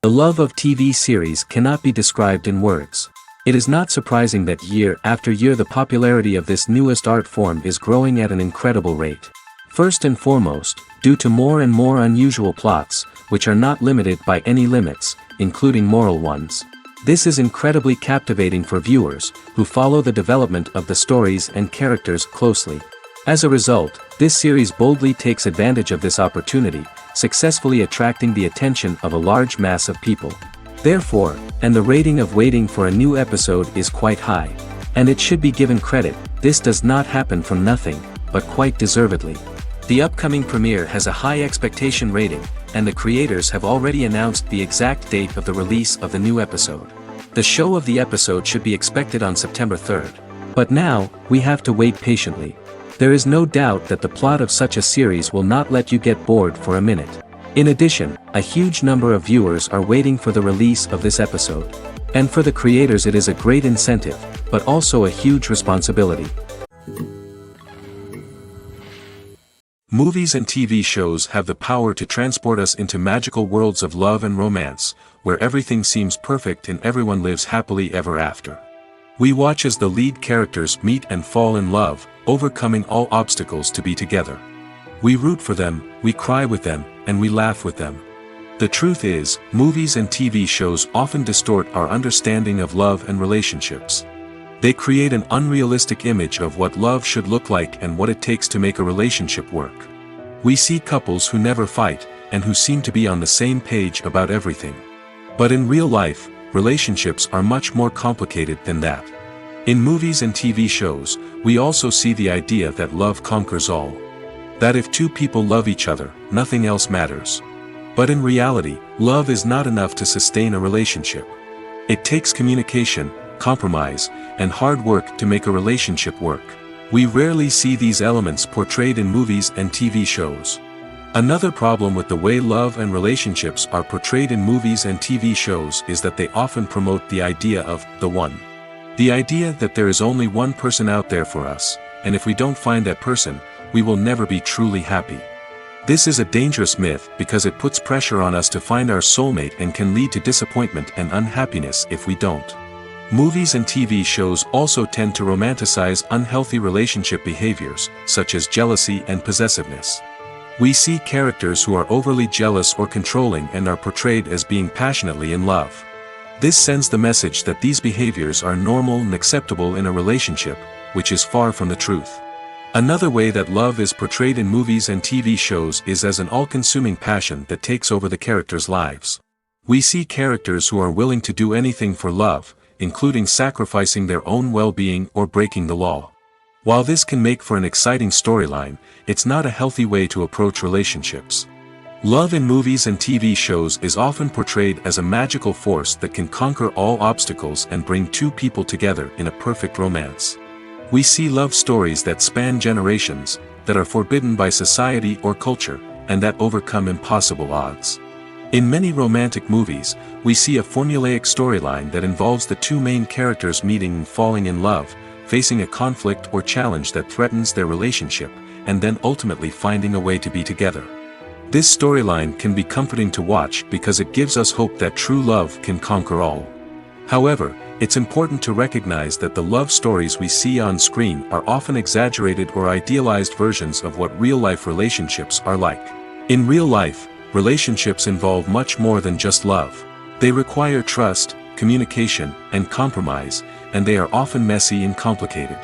The love of TV series cannot be described in words. It is not surprising that year after year the popularity of this newest art form is growing at an incredible rate. First and foremost, due to more and more unusual plots, which are not limited by any limits, including moral ones. This is incredibly captivating for viewers, who follow the development of the stories and characters closely. As a result, this series boldly takes advantage of this opportunity, successfully attracting the attention of a large mass of people. Therefore, and the rating of waiting for a new episode is quite high. And it should be given credit, this does not happen from nothing, but quite deservedly. The upcoming premiere has a high expectation rating, and the creators have already announced the exact date of the release of the new episode. The show of the episode should be expected on September 3rd. But now, we have to wait patiently. There is no doubt that the plot of such a series will not let you get bored for a minute. In addition, a huge number of viewers are waiting for the release of this episode. And for the creators it is a great incentive, but also a huge responsibility. Movies and TV shows have the power to transport us into magical worlds of love and romance, where everything seems perfect and everyone lives happily ever after. We watch as the lead characters meet and fall in love, overcoming all obstacles to be together. We root for them, we cry with them, and we laugh with them. The truth is, movies and TV shows often distort our understanding of love and relationships. They create an unrealistic image of what love should look like and what it takes to make a relationship work. We see couples who never fight, and who seem to be on the same page about everything. But in real life, relationships are much more complicated than that. In movies and TV shows, we also see the idea that love conquers all. That if two people love each other, nothing else matters. But in reality, love is not enough to sustain a relationship. It takes communication, compromise, and hard work to make a relationship work. We rarely see these elements portrayed in movies and TV shows. Another problem with the way love and relationships are portrayed in movies and TV shows is that they often promote the idea of the one. The idea that there is only one person out there for us, and if we don't find that person, we will never be truly happy. This is a dangerous myth because it puts pressure on us to find our soulmate and can lead to disappointment and unhappiness if we don't. Movies and TV shows also tend to romanticize unhealthy relationship behaviors, such as jealousy and possessiveness. We see characters who are overly jealous or controlling and are portrayed as being passionately in love. This sends the message that these behaviors are normal and acceptable in a relationship, which is far from the truth. Another way that love is portrayed in movies and TV shows is as an all-consuming passion that takes over the characters' lives. We see characters who are willing to do anything for love, including sacrificing their own well-being or breaking the law. While this can make for an exciting storyline, it's not a healthy way to approach relationships. Love in movies and TV shows is often portrayed as a magical force that can conquer all obstacles and bring two people together in a perfect romance. We see love stories that span generations, that are forbidden by society or culture, and that overcome impossible odds. In many romantic movies, we see a formulaic storyline that involves the two main characters meeting and falling in love, facing a conflict or challenge that threatens their relationship, and then ultimately finding a way to be together. This storyline can be comforting to watch because it gives us hope that true love can conquer all. However, it's important to recognize that the love stories we see on screen are often exaggerated or idealized versions of what real-life relationships are like. In real life, relationships involve much more than just love. They require trust, communication, and compromise, and they are often messy and complicated.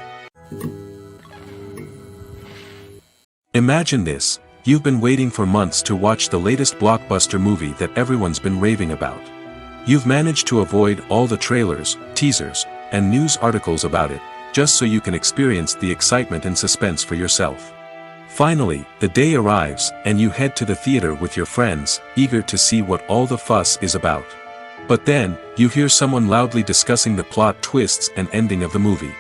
Imagine this: you've been waiting for months to watch the latest blockbuster movie that everyone's been raving about. You've managed to avoid all the trailers, teasers, and news articles about it, just so you can experience the excitement and suspense for yourself. Finally, the day arrives, and you head to the theater with your friends, eager to see what all the fuss is about. But then, you hear someone loudly discussing the plot twists and ending of the movie.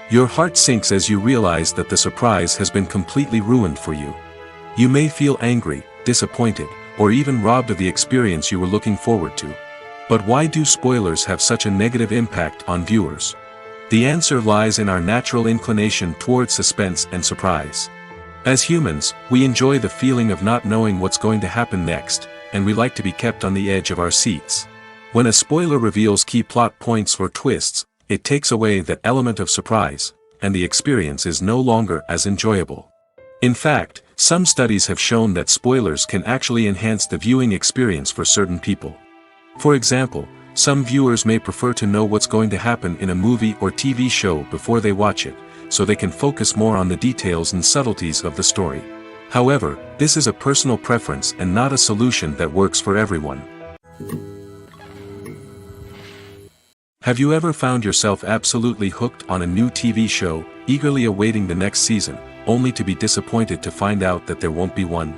Your heart sinks as you realize that the surprise has been completely ruined for you. You may feel angry, disappointed, or even robbed of the experience you were looking forward to. But why do spoilers have such a negative impact on viewers? The answer lies in our natural inclination towards suspense and surprise. As humans, we enjoy the feeling of not knowing what's going to happen next, and we like to be kept on the edge of our seats. When a spoiler reveals key plot points or twists, it takes away that element of surprise, and the experience is no longer as enjoyable. In fact, some studies have shown that spoilers can actually enhance the viewing experience for certain people. For example, some viewers may prefer to know what's going to happen in a movie or TV show before they watch it, so they can focus more on the details and subtleties of the story. However, this is a personal preference and not a solution that works for everyone. Have you ever found yourself absolutely hooked on a new TV show, eagerly awaiting the next season, only to be disappointed to find out that there won't be one?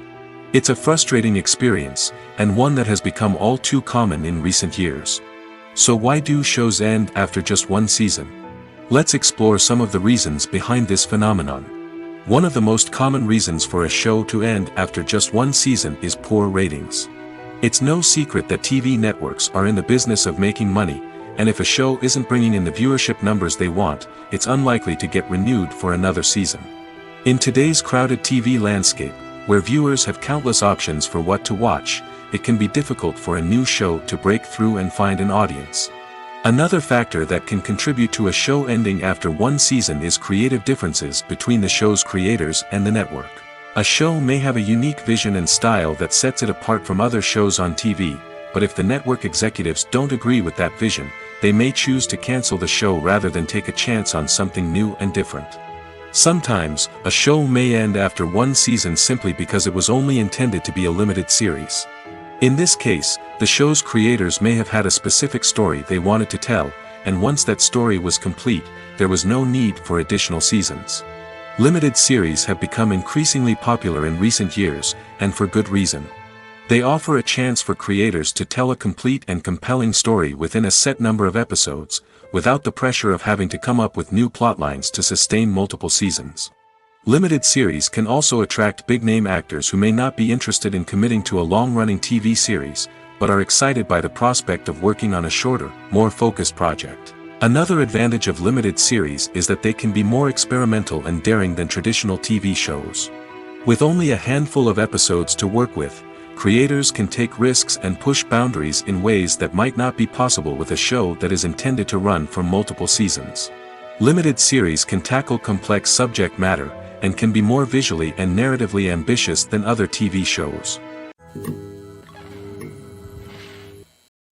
It's a frustrating experience, and one that has become all too common in recent years. So why do shows end after just one season? Let's explore some of the reasons behind this phenomenon. One of the most common reasons for a show to end after just one season is poor ratings. It's no secret that TV networks are in the business of making money, and if a show isn't bringing in the viewership numbers they want, it's unlikely to get renewed for another season. In today's crowded TV landscape, where viewers have countless options for what to watch, it can be difficult for a new show to break through and find an audience. Another factor that can contribute to a show ending after one season is creative differences between the show's creators and the network. A show may have a unique vision and style that sets it apart from other shows on TV, but if the network executives don't agree with that vision, they may choose to cancel the show rather than take a chance on something new and different. Sometimes, a show may end after one season simply because it was only intended to be a limited series. In this case, the show's creators may have had a specific story they wanted to tell, and once that story was complete, there was no need for additional seasons. Limited series have become increasingly popular in recent years, and for good reason. They offer a chance for creators to tell a complete and compelling story within a set number of episodes, without the pressure of having to come up with new plotlines to sustain multiple seasons. Limited series can also attract big-name actors who may not be interested in committing to a long-running TV series, but are excited by the prospect of working on a shorter, more focused project. Another advantage of limited series is that they can be more experimental and daring than traditional TV shows. With only a handful of episodes to work with, creators can take risks and push boundaries in ways that might not be possible with a show that is intended to run for multiple seasons. Limited series can tackle complex subject matter, and can be more visually and narratively ambitious than other TV shows.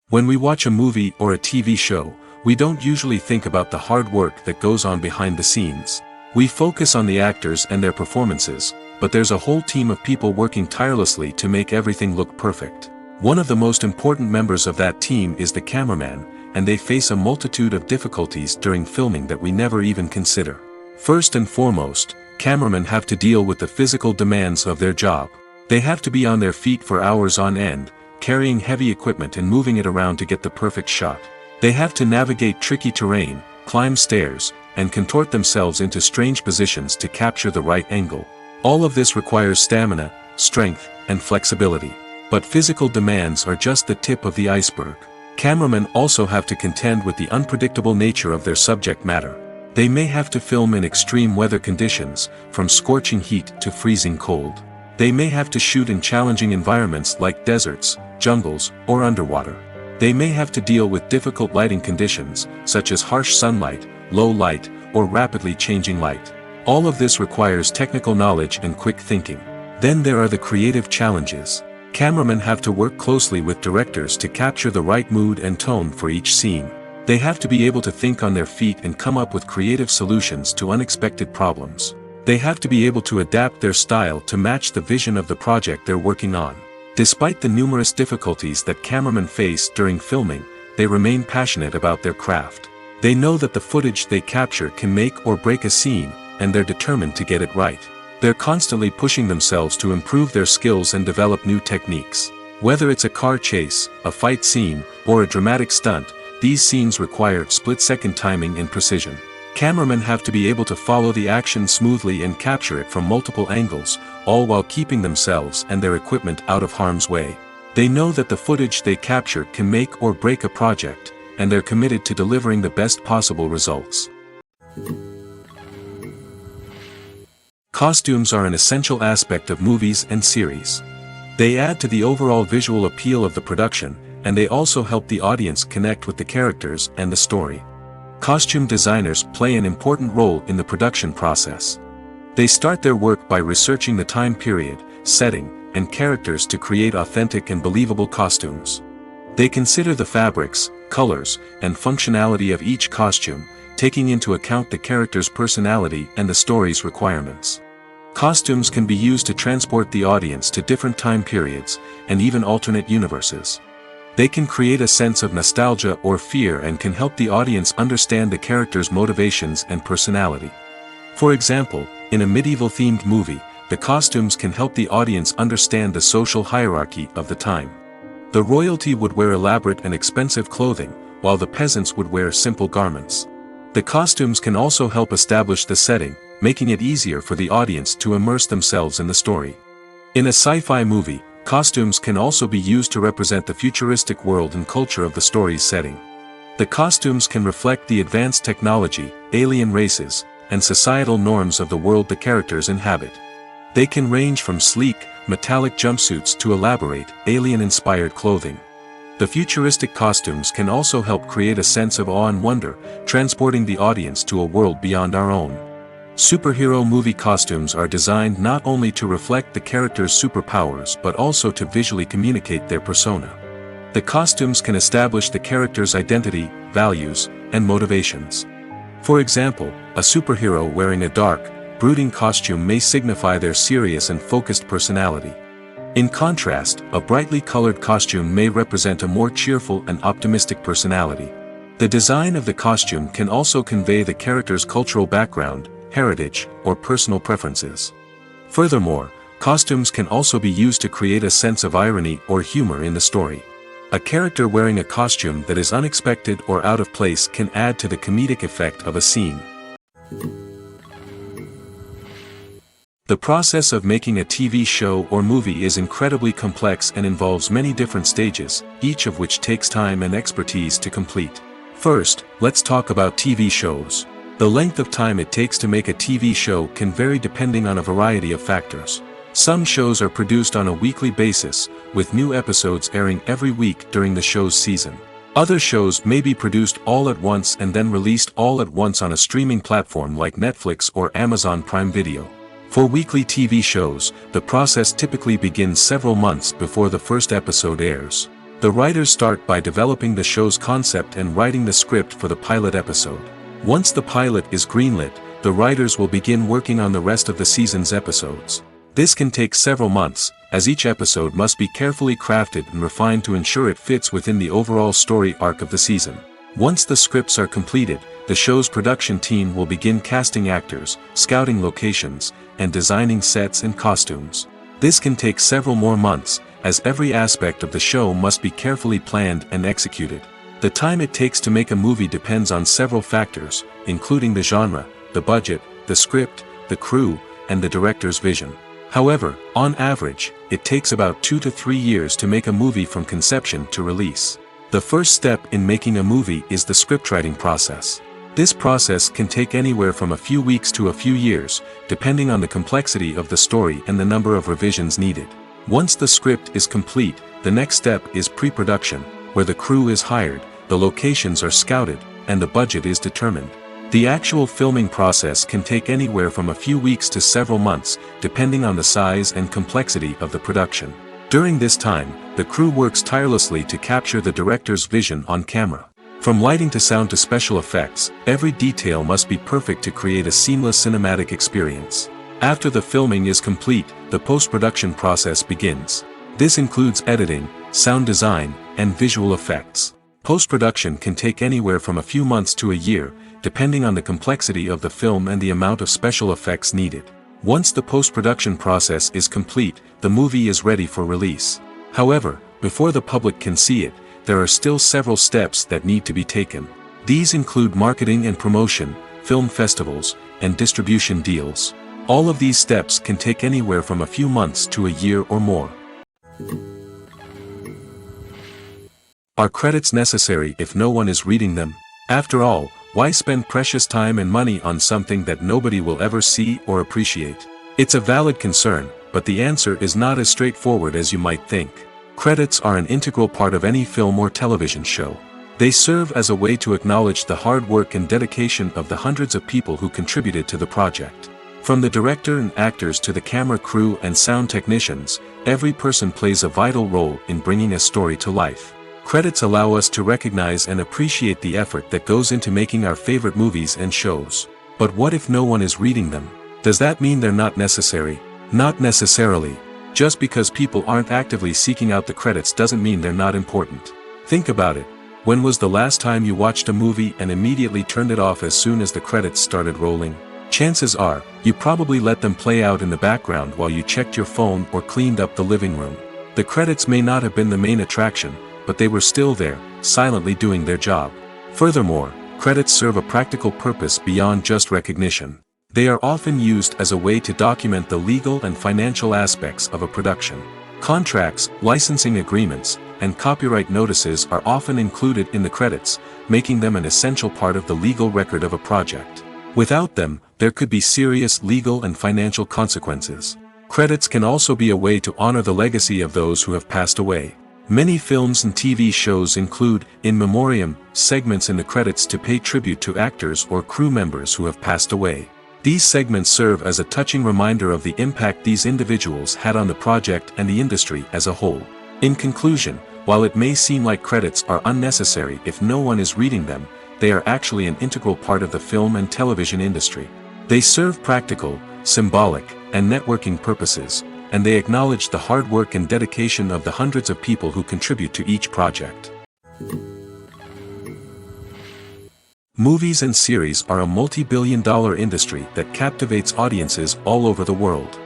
When we watch a movie or a TV show, we don't usually think about the hard work that goes on behind the scenes. We focus on the actors and their performances, but there's a whole team of people working tirelessly to make everything look perfect. One of the most important members of that team is the cameraman, and they face a multitude of difficulties during filming that we never even consider. First and foremost, cameramen have to deal with the physical demands of their job. They have to be on their feet for hours on end, carrying heavy equipment and moving it around to get the perfect shot. They have to navigate tricky terrain, climb stairs, and contort themselves into strange positions to capture the right angle. All of this requires stamina, strength, and flexibility. But physical demands are just the tip of the iceberg. Cameramen also have to contend with the unpredictable nature of their subject matter. They may have to film in extreme weather conditions, from scorching heat to freezing cold. They may have to shoot in challenging environments like deserts, jungles, or underwater. They may have to deal with difficult lighting conditions, such as harsh sunlight, low light, or rapidly changing light. All of this requires technical knowledge and quick thinking. Then there are the creative challenges. Cameramen have to work closely with directors to capture the right mood and tone for each scene. They have to be able to think on their feet and come up with creative solutions to unexpected problems. They have to be able to adapt their style to match the vision of the project they're working on. Despite the numerous difficulties that cameramen face during filming, they remain passionate about their craft. They know that the footage they capture can make or break a scene, and they're determined to get it right. They're constantly pushing themselves to improve their skills and develop new techniques. Whether it's a car chase, a fight scene, or a dramatic stunt, these scenes require split-second timing and precision. Cameramen have to be able to follow the action smoothly and capture it from multiple angles, all while keeping themselves and their equipment out of harm's way. They know that the footage they capture can make or break a project, and they're committed to delivering the best possible results. Costumes are an essential aspect of movies and series. They add to the overall visual appeal of the production, and they also help the audience connect with the characters and the story. Costume designers play an important role in the production process. They start their work by researching the time period, setting, and characters to create authentic and believable costumes. They consider the fabrics, colors, and functionality of each costume, taking into account the character's personality and the story's requirements. Costumes can be used to transport the audience to different time periods, and even alternate universes. They can create a sense of nostalgia or fear and can help the audience understand the character's motivations and personality. For example, in a medieval-themed movie, the costumes can help the audience understand the social hierarchy of the time. The royalty would wear elaborate and expensive clothing, while the peasants would wear simple garments. The costumes can also help establish the setting, making it easier for the audience to immerse themselves in the story. In a sci-fi movie, costumes can also be used to represent the futuristic world and culture of the story's setting. The costumes can reflect the advanced technology, alien races, and societal norms of the world the characters inhabit. They can range from sleek, metallic jumpsuits to elaborate, alien-inspired clothing. The futuristic costumes can also help create a sense of awe and wonder, transporting the audience to a world beyond our own. Superhero movie costumes are designed not only to reflect the character's superpowers but also to visually communicate their persona. The costumes can establish the character's identity, values, and motivations. For example, a superhero wearing a dark, brooding costume may signify their serious and focused personality. In contrast, a brightly colored costume may represent a more cheerful and optimistic personality. The design of the costume can also convey the character's cultural background, heritage, or personal preferences. Furthermore, costumes can also be used to create a sense of irony or humor in the story. A character wearing a costume that is unexpected or out of place can add to the comedic effect of a scene. The process of making a TV show or movie is incredibly complex and involves many different stages, each of which takes time and expertise to complete. First, let's talk about TV shows. The length of time it takes to make a TV show can vary depending on a variety of factors. Some shows are produced on a weekly basis, with new episodes airing every week during the show's season. Other shows may be produced all at once and then released all at once on a streaming platform like Netflix or Amazon Prime Video. For weekly TV shows, the process typically begins several months before the first episode airs. The writers start by developing the show's concept and writing the script for the pilot episode. Once the pilot is greenlit, the writers will begin working on the rest of the season's episodes. This can take several months, as each episode must be carefully crafted and refined to ensure it fits within the overall story arc of the season. Once the scripts are completed, the show's production team will begin casting actors, scouting locations, and designing sets and costumes. This can take several more months, as every aspect of the show must be carefully planned and executed. The time it takes to make a movie depends on several factors, including the genre, the budget, the script, the crew, and the director's vision. However, on average, it takes about 2 to 3 years to make a movie from conception to release. The first step in making a movie is the scriptwriting process. This process can take anywhere from a few weeks to a few years, depending on the complexity of the story and the number of revisions needed. Once the script is complete, the next step is pre-production, where the crew is hired, the locations are scouted, and the budget is determined. The actual filming process can take anywhere from a few weeks to several months, depending on the size and complexity of the production. During this time, the crew works tirelessly to capture the director's vision on camera. From lighting to sound to special effects, every detail must be perfect to create a seamless cinematic experience. After the filming is complete, the post-production process begins. This includes editing, sound design, and visual effects. Post-production can take anywhere from a few months to a year, depending on the complexity of the film and the amount of special effects needed. Once the post-production process is complete, the movie is ready for release. However, before the public can see it, there are still several steps that need to be taken. These include marketing and promotion, film festivals, and distribution deals. All of these steps can take anywhere from a few months to a year or more. Are credits necessary if no one is reading them? After all, why spend precious time and money on something that nobody will ever see or appreciate? It's a valid concern, but the answer is not as straightforward as you might think. Credits are an integral part of any film or television show. They serve as a way to acknowledge the hard work and dedication of the hundreds of people who contributed to the project. From the director and actors to the camera crew and sound technicians, every person plays a vital role in bringing a story to life. Credits allow us to recognize and appreciate the effort that goes into making our favorite movies and shows. But what if no one is reading them? Does that mean they're not necessary? Not necessarily. Just because people aren't actively seeking out the credits doesn't mean they're not important. Think about it. When was the last time you watched a movie and immediately turned it off as soon as the credits started rolling? Chances are, you probably let them play out in the background while you checked your phone or cleaned up the living room. The credits may not have been the main attraction, but they were still there, silently doing their job. Furthermore, credits serve a practical purpose beyond just recognition. They are often used as a way to document the legal and financial aspects of a production. Contracts, licensing agreements, and copyright notices are often included in the credits, making them an essential part of the legal record of a project. Without them, there could be serious legal and financial consequences. Credits can also be a way to honor the legacy of those who have passed away. Many films and TV shows include, in memoriam, segments in the credits to pay tribute to actors or crew members who have passed away. These segments serve as a touching reminder of the impact these individuals had on the project and the industry as a whole. In conclusion, while it may seem like credits are unnecessary if no one is reading them, they are actually an integral part of the film and television industry. They serve practical, symbolic, and networking purposes, and they acknowledge the hard work and dedication of the hundreds of people who contribute to each project. Movies and series are a multi-billion-dollar industry that captivates audiences all over the world.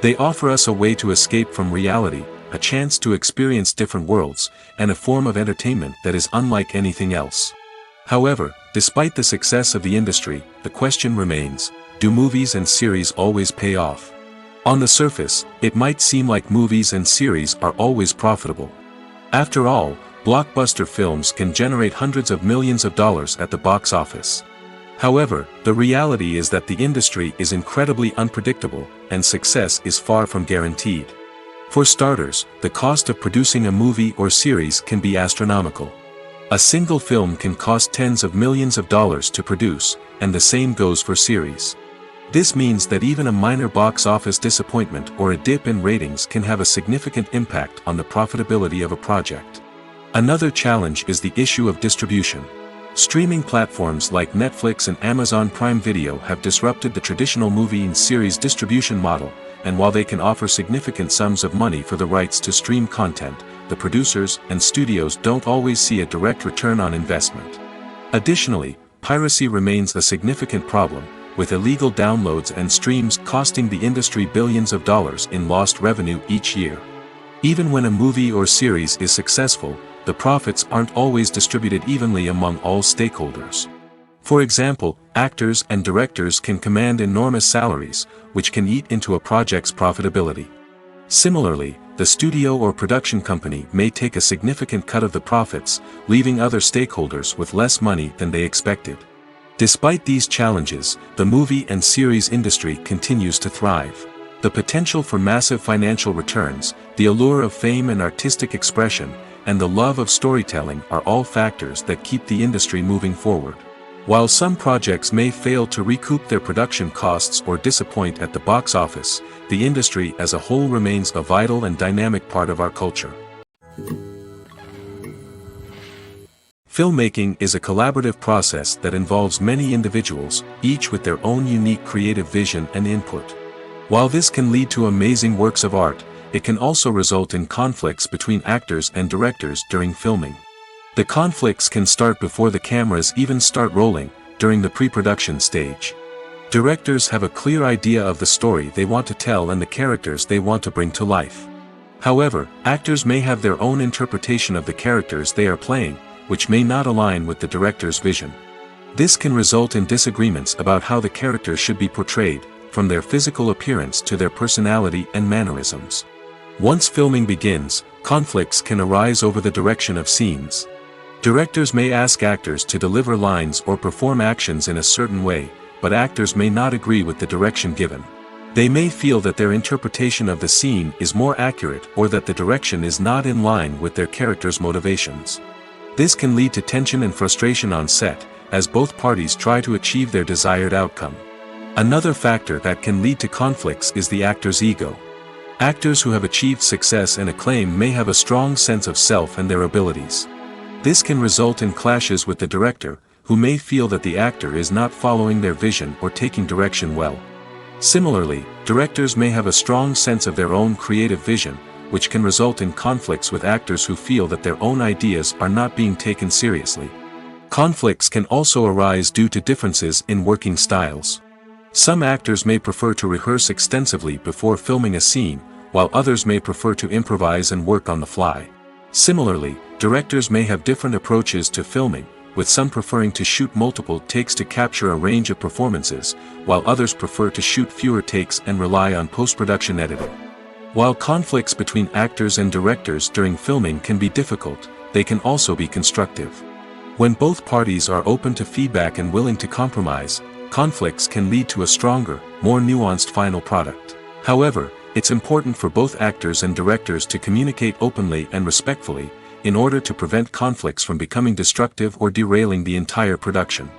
They offer us a way to escape from reality, a chance to experience different worlds, and a form of entertainment that is unlike anything else. However, despite the success of the industry, the question remains, do movies and series always pay off? On the surface, it might seem like movies and series are always profitable. After all, blockbuster films can generate hundreds of millions of dollars at the box office. However, the reality is that the industry is incredibly unpredictable, and success is far from guaranteed. For starters, the cost of producing a movie or series can be astronomical. A single film can cost tens of millions of dollars to produce, and the same goes for series. This means that even a minor box office disappointment or a dip in ratings can have a significant impact on the profitability of a project. Another challenge is the issue of distribution. Streaming platforms like Netflix and Amazon Prime Video have disrupted the traditional movie and series distribution model, and while they can offer significant sums of money for the rights to stream content, the producers and studios don't always see a direct return on investment. Additionally, piracy remains a significant problem, with illegal downloads and streams costing the industry billions of dollars in lost revenue each year. Even when a movie or series is successful, the profits aren't always distributed evenly among all stakeholders. For example, actors and directors can command enormous salaries, which can eat into a project's profitability. Similarly, the studio or production company may take a significant cut of the profits, leaving other stakeholders with less money than they expected. Despite these challenges, the movie and series industry continues to thrive. The potential for massive financial returns, the allure of fame and artistic expression, and the love of storytelling are all factors that keep the industry moving forward. While some projects may fail to recoup their production costs or disappoint at the box office, the industry as a whole remains a vital and dynamic part of our culture. Filmmaking is a collaborative process that involves many individuals, each with their own unique creative vision and input. While this can lead to amazing works of art, it can also result in conflicts between actors and directors during filming. The conflicts can start before the cameras even start rolling, during the pre-production stage. Directors have a clear idea of the story they want to tell and the characters they want to bring to life. However, actors may have their own interpretation of the characters they are playing, which may not align with the director's vision. This can result in disagreements about how the characters should be portrayed, from their physical appearance to their personality and mannerisms. Once filming begins, conflicts can arise over the direction of scenes. Directors may ask actors to deliver lines or perform actions in a certain way, but actors may not agree with the direction given. They may feel that their interpretation of the scene is more accurate or that the direction is not in line with their character's motivations. This can lead to tension and frustration on set, as both parties try to achieve their desired outcome. Another factor that can lead to conflicts is the actor's ego. Actors who have achieved success and acclaim may have a strong sense of self and their abilities. This can result in clashes with the director, who may feel that the actor is not following their vision or taking direction well. Similarly, directors may have a strong sense of their own creative vision, which can result in conflicts with actors who feel that their own ideas are not being taken seriously. Conflicts can also arise due to differences in working styles. Some actors may prefer to rehearse extensively before filming a scene, while others may prefer to improvise and work on the fly. Similarly, directors may have different approaches to filming, with some preferring to shoot multiple takes to capture a range of performances, while others prefer to shoot fewer takes and rely on post-production editing. While conflicts between actors and directors during filming can be difficult, they can also be constructive. When both parties are open to feedback and willing to compromise, conflicts can lead to a stronger, more nuanced final product. However, it's important for both actors and directors to communicate openly and respectfully, in order to prevent conflicts from becoming destructive or derailing the entire production.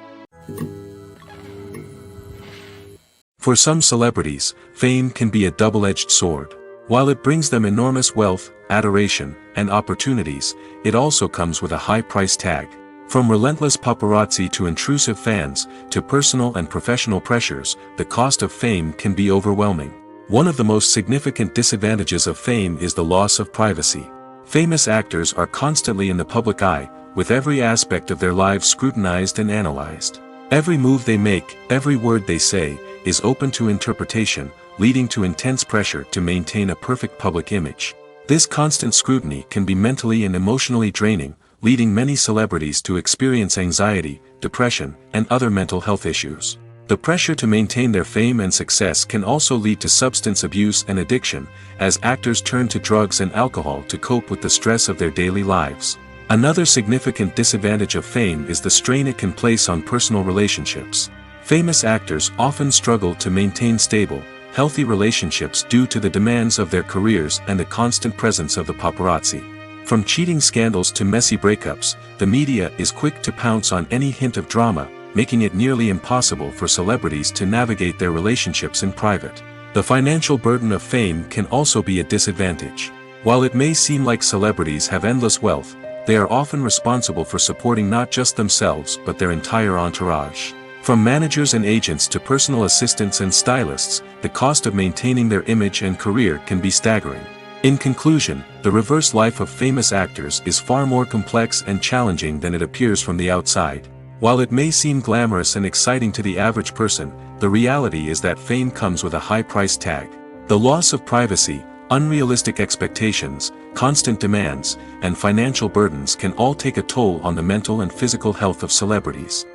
For some celebrities, fame can be a double-edged sword. While it brings them enormous wealth, adoration, and opportunities, it also comes with a high price tag. From relentless paparazzi to intrusive fans, to personal and professional pressures, the cost of fame can be overwhelming. One of the most significant disadvantages of fame is the loss of privacy. Famous actors are constantly in the public eye, with every aspect of their lives scrutinized and analyzed. Every move they make, every word they say, is open to interpretation, leading to intense pressure to maintain a perfect public image. This constant scrutiny can be mentally and emotionally draining, leading many celebrities to experience anxiety, depression, and other mental health issues. The pressure to maintain their fame and success can also lead to substance abuse and addiction, as actors turn to drugs and alcohol to cope with the stress of their daily lives. Another significant disadvantage of fame is the strain it can place on personal relationships. Famous actors often struggle to maintain stable, healthy relationships due to the demands of their careers and the constant presence of the paparazzi. From cheating scandals to messy breakups, the media is quick to pounce on any hint of drama, making it nearly impossible for celebrities to navigate their relationships in private. The financial burden of fame can also be a disadvantage. While it may seem like celebrities have endless wealth, they are often responsible for supporting not just themselves but their entire entourage. From managers and agents to personal assistants and stylists, the cost of maintaining their image and career can be staggering. In conclusion, the reverse life of famous actors is far more complex and challenging than it appears from the outside. While it may seem glamorous and exciting to the average person, the reality is that fame comes with a high price tag. The loss of privacy, unrealistic expectations, constant demands, and financial burdens can all take a toll on the mental and physical health of celebrities.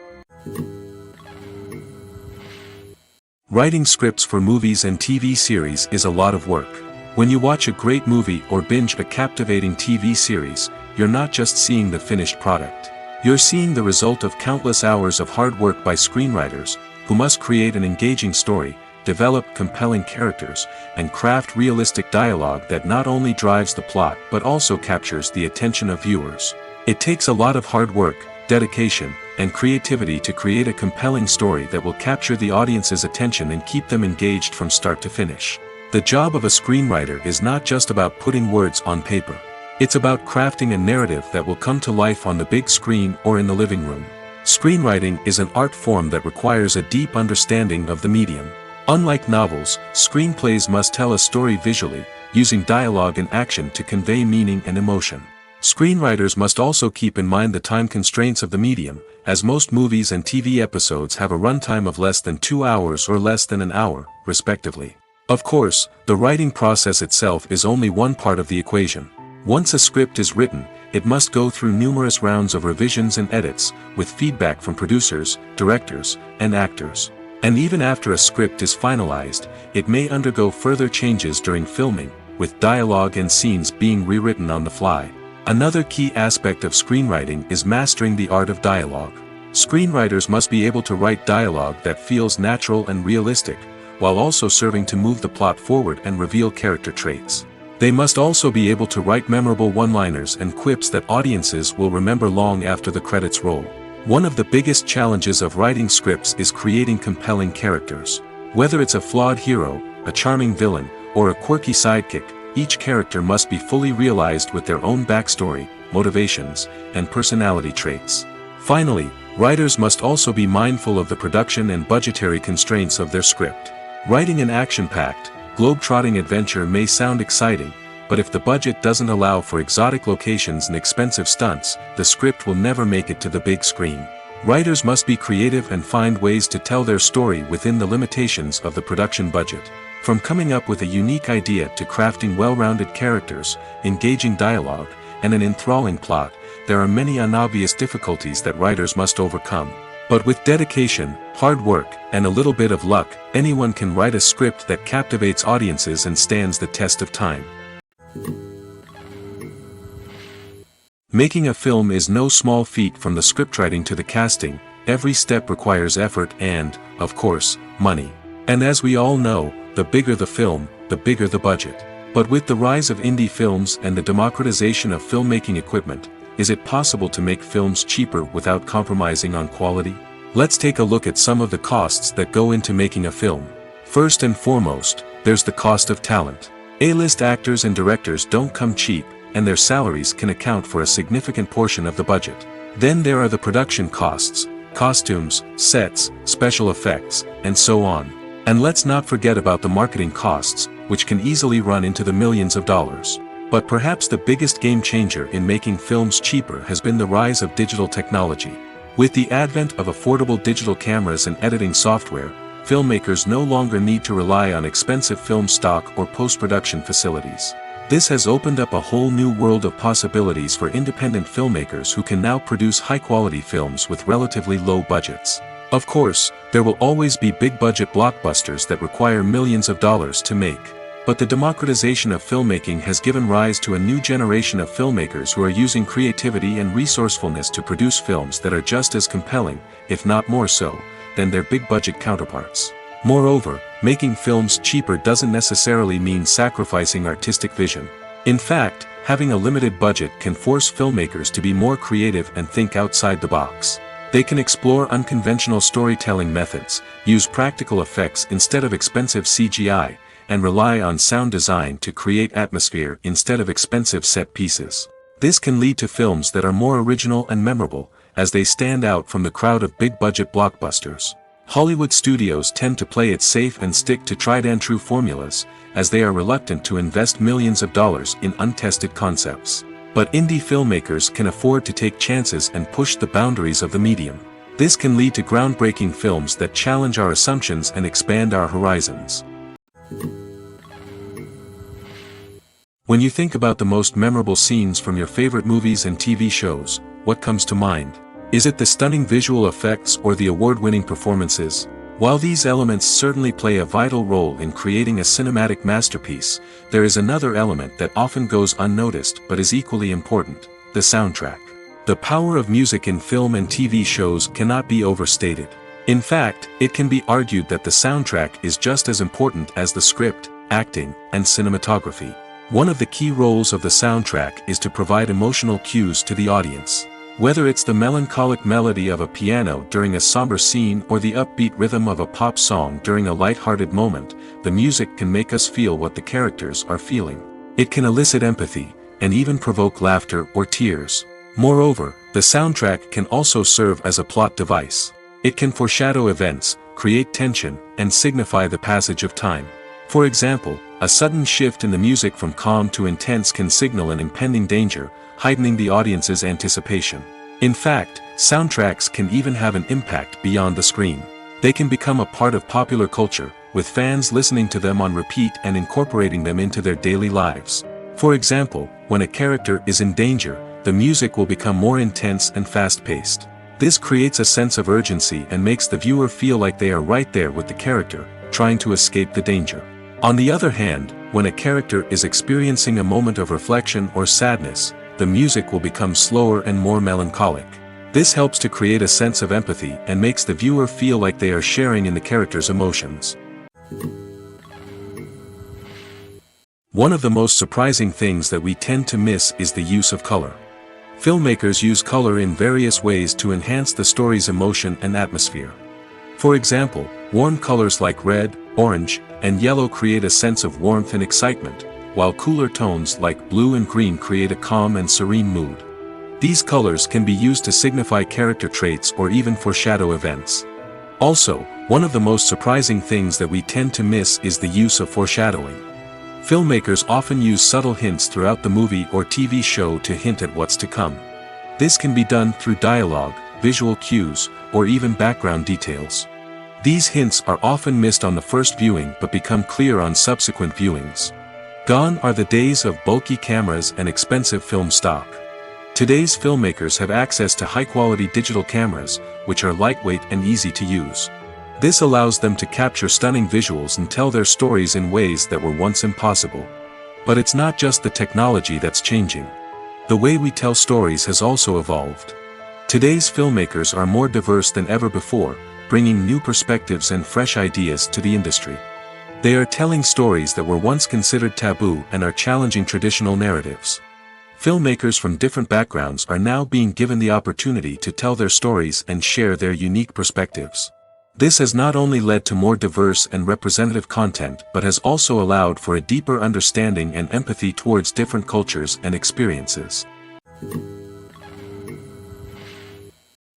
Writing scripts for movies and TV series is a lot of work. When you watch a great movie or binge a captivating TV series, you're not just seeing the finished product. You're seeing the result of countless hours of hard work by screenwriters, who must create an engaging story, develop compelling characters, and craft realistic dialogue that not only drives the plot but also captures the attention of viewers. It takes a lot of hard work, dedication, and creativity to create a compelling story that will capture the audience's attention and keep them engaged from start to finish. The job of a screenwriter is not just about putting words on paper. It's about crafting a narrative that will come to life on the big screen or in the living room. Screenwriting is an art form that requires a deep understanding of the medium. Unlike novels, screenplays must tell a story visually, using dialogue and action to convey meaning and emotion. Screenwriters must also keep in mind the time constraints of the medium, as most movies and TV episodes have a runtime of less than 2 hours or less than an hour, respectively. Of course, the writing process itself is only one part of the equation. Once a script is written, it must go through numerous rounds of revisions and edits, with feedback from producers, directors, and actors. And even after a script is finalized, it may undergo further changes during filming, with dialogue and scenes being rewritten on the fly. Another key aspect of screenwriting is mastering the art of dialogue. Screenwriters must be able to write dialogue that feels natural and realistic, while also serving to move the plot forward and reveal character traits. They must also be able to write memorable one-liners and quips that audiences will remember long after the credits roll. One of the biggest challenges of writing scripts is creating compelling characters. Whether it's a flawed hero, a charming villain, or a quirky sidekick, each character must be fully realized with their own backstory, motivations, and personality traits. Finally, writers must also be mindful of the production and budgetary constraints of their script. Writing an action-packed, globe-trotting adventure may sound exciting, but if the budget doesn't allow for exotic locations and expensive stunts, the script will never make it to the big screen. Writers must be creative and find ways to tell their story within the limitations of the production budget. From coming up with a unique idea to crafting well-rounded characters, engaging dialogue, and an enthralling plot, there are many unobvious difficulties that writers must overcome. But with dedication, hard work, and a little bit of luck, anyone can write a script that captivates audiences and stands the test of time. Making a film is no small feat. From the scriptwriting to the casting, every step requires effort and, of course, money. And as we all know, the bigger the film, the bigger the budget. But with the rise of indie films and the democratization of filmmaking equipment, is it possible to make films cheaper without compromising on quality? Let's take a look at some of the costs that go into making a film. First and foremost, there's the cost of talent. A-list actors and directors don't come cheap, and their salaries can account for a significant portion of the budget. Then there are the production costs, costumes, sets, special effects, and so on. And let's not forget about the marketing costs, which can easily run into the millions of dollars. But perhaps the biggest game changer in making films cheaper has been the rise of digital technology. With the advent of affordable digital cameras and editing software, filmmakers no longer need to rely on expensive film stock or post-production facilities. This has opened up a whole new world of possibilities for independent filmmakers who can now produce high-quality films with relatively low budgets. Of course, there will always be big-budget blockbusters that require millions of dollars to make. But the democratization of filmmaking has given rise to a new generation of filmmakers who are using creativity and resourcefulness to produce films that are just as compelling, if not more so, than their big-budget counterparts. Moreover, making films cheaper doesn't necessarily mean sacrificing artistic vision. In fact, having a limited budget can force filmmakers to be more creative and think outside the box. They can explore unconventional storytelling methods, use practical effects instead of expensive CGI, and rely on sound design to create atmosphere instead of expensive set pieces. This can lead to films that are more original and memorable, as they stand out from the crowd of big-budget blockbusters. Hollywood studios tend to play it safe and stick to tried-and-true formulas, as they are reluctant to invest millions of dollars in untested concepts. But indie filmmakers can afford to take chances and push the boundaries of the medium. This can lead to groundbreaking films that challenge our assumptions and expand our horizons. When you think about the most memorable scenes from your favorite movies and TV shows, what comes to mind? Is it the stunning visual effects or the award-winning performances? While these elements certainly play a vital role in creating a cinematic masterpiece, there is another element that often goes unnoticed but is equally important: the soundtrack. The power of music in film and TV shows cannot be overstated. In fact, it can be argued that the soundtrack is just as important as the script, acting, and cinematography. One of the key roles of the soundtrack is to provide emotional cues to the audience. Whether it's the melancholic melody of a piano during a somber scene or the upbeat rhythm of a pop song during a light-hearted moment, the music can make us feel what the characters are feeling. It can elicit empathy, and even provoke laughter or tears. Moreover, the soundtrack can also serve as a plot device. It can foreshadow events, create tension, and signify the passage of time. For example, a sudden shift in the music from calm to intense can signal an impending danger, heightening the audience's anticipation. In fact, soundtracks can even have an impact beyond the screen. They can become a part of popular culture, with fans listening to them on repeat and incorporating them into their daily lives. For example, when a character is in danger, the music will become more intense and fast-paced. This creates a sense of urgency and makes the viewer feel like they are right there with the character, trying to escape the danger. On the other hand, when a character is experiencing a moment of reflection or sadness, the music will become slower and more melancholic. This helps to create a sense of empathy and makes the viewer feel like they are sharing in the character's emotions. One of the most surprising things that we tend to miss is the use of color. Filmmakers use color in various ways to enhance the story's emotion and atmosphere. For example, warm colors like red, orange, and yellow create a sense of warmth and excitement, while cooler tones like blue and green create a calm and serene mood. These colors can be used to signify character traits or even foreshadow events. Also, one of the most surprising things that we tend to miss is the use of foreshadowing. Filmmakers often use subtle hints throughout the movie or TV show to hint at what's to come. This can be done through dialogue, visual cues, or even background details. These hints are often missed on the first viewing but become clear on subsequent viewings. Gone are the days of bulky cameras and expensive film stock. Today's filmmakers have access to high-quality digital cameras, which are lightweight and easy to use. This allows them to capture stunning visuals and tell their stories in ways that were once impossible. But it's not just the technology that's changing. The way we tell stories has also evolved. Today's filmmakers are more diverse than ever before, bringing new perspectives and fresh ideas to the industry. They are telling stories that were once considered taboo and are challenging traditional narratives. Filmmakers from different backgrounds are now being given the opportunity to tell their stories and share their unique perspectives. This has not only led to more diverse and representative content but has also allowed for a deeper understanding and empathy towards different cultures and experiences.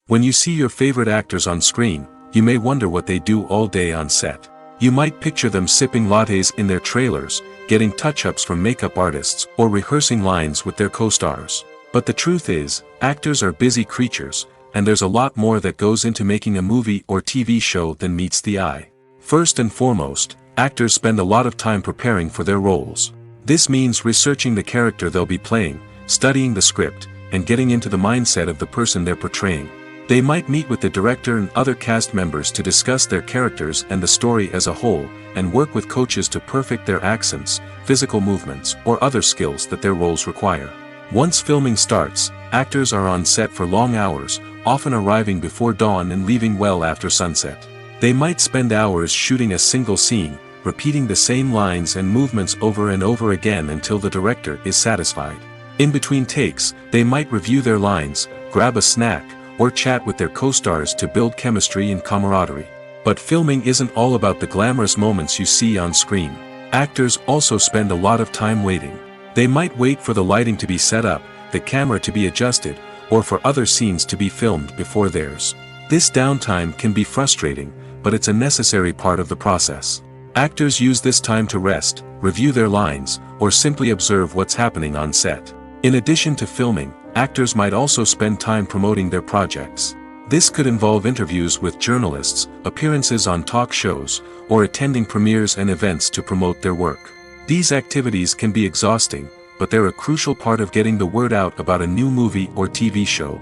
When you see your favorite actors on screen, you may wonder what they do all day on set. You might picture them sipping lattes in their trailers, getting touch-ups from makeup artists, or rehearsing lines with their co-stars. But the truth is, actors are busy creatures, and there's a lot more that goes into making a movie or TV show than meets the eye. First and foremost, actors spend a lot of time preparing for their roles. This means researching the character they'll be playing, studying the script, and getting into the mindset of the person they're portraying. They might meet with the director and other cast members to discuss their characters and the story as a whole, and work with coaches to perfect their accents, physical movements, or other skills that their roles require. Once filming starts, actors are on set for long hours, often arriving before dawn and leaving well after sunset. They might spend hours shooting a single scene, repeating the same lines and movements over and over again until the director is satisfied. In between takes, they might review their lines, grab a snack, or chat with their co-stars to build chemistry and camaraderie. But filming isn't all about the glamorous moments you see on screen. Actors also spend a lot of time waiting. They might wait for the lighting to be set up, the camera to be adjusted, or for other scenes to be filmed before theirs. This downtime can be frustrating, but it's a necessary part of the process. Actors use this time to rest, review their lines, or simply observe what's happening on set. In addition to filming, actors might also spend time promoting their projects. This could involve interviews with journalists, appearances on talk shows, or attending premieres and events to promote their work. These activities can be exhausting, but they're a crucial part of getting the word out about a new movie or TV show.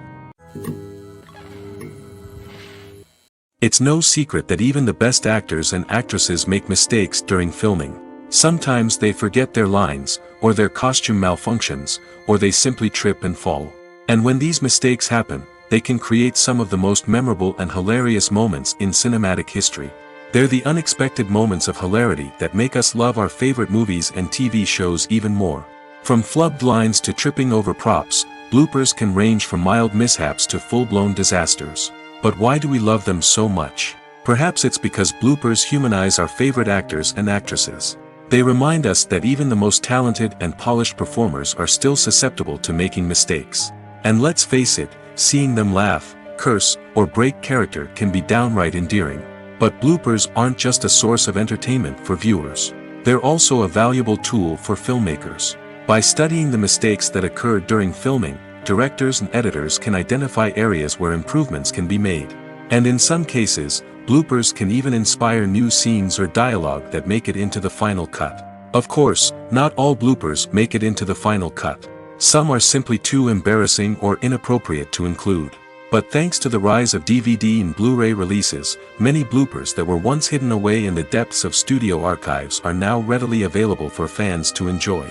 It's no secret that even the best actors and actresses make mistakes during filming. Sometimes they forget their lines, or their costume malfunctions, or they simply trip and fall. And when these mistakes happen, they can create some of the most memorable and hilarious moments in cinematic history. They're the unexpected moments of hilarity that make us love our favorite movies and TV shows even more. From flubbed lines to tripping over props, bloopers can range from mild mishaps to full-blown disasters. But why do we love them so much? Perhaps it's because bloopers humanize our favorite actors and actresses. They remind us that even the most talented and polished performers are still susceptible to making mistakes. And let's face it, seeing them laugh, curse, or break character can be downright endearing. But bloopers aren't just a source of entertainment for viewers. They're also a valuable tool for filmmakers. By studying the mistakes that occur during filming, directors and editors can identify areas where improvements can be made. And in some cases, bloopers can even inspire new scenes or dialogue that make it into the final cut. Of course, not all bloopers make it into the final cut. Some are simply too embarrassing or inappropriate to include. But thanks to the rise of DVD and Blu-ray releases, many bloopers that were once hidden away in the depths of studio archives are now readily available for fans to enjoy.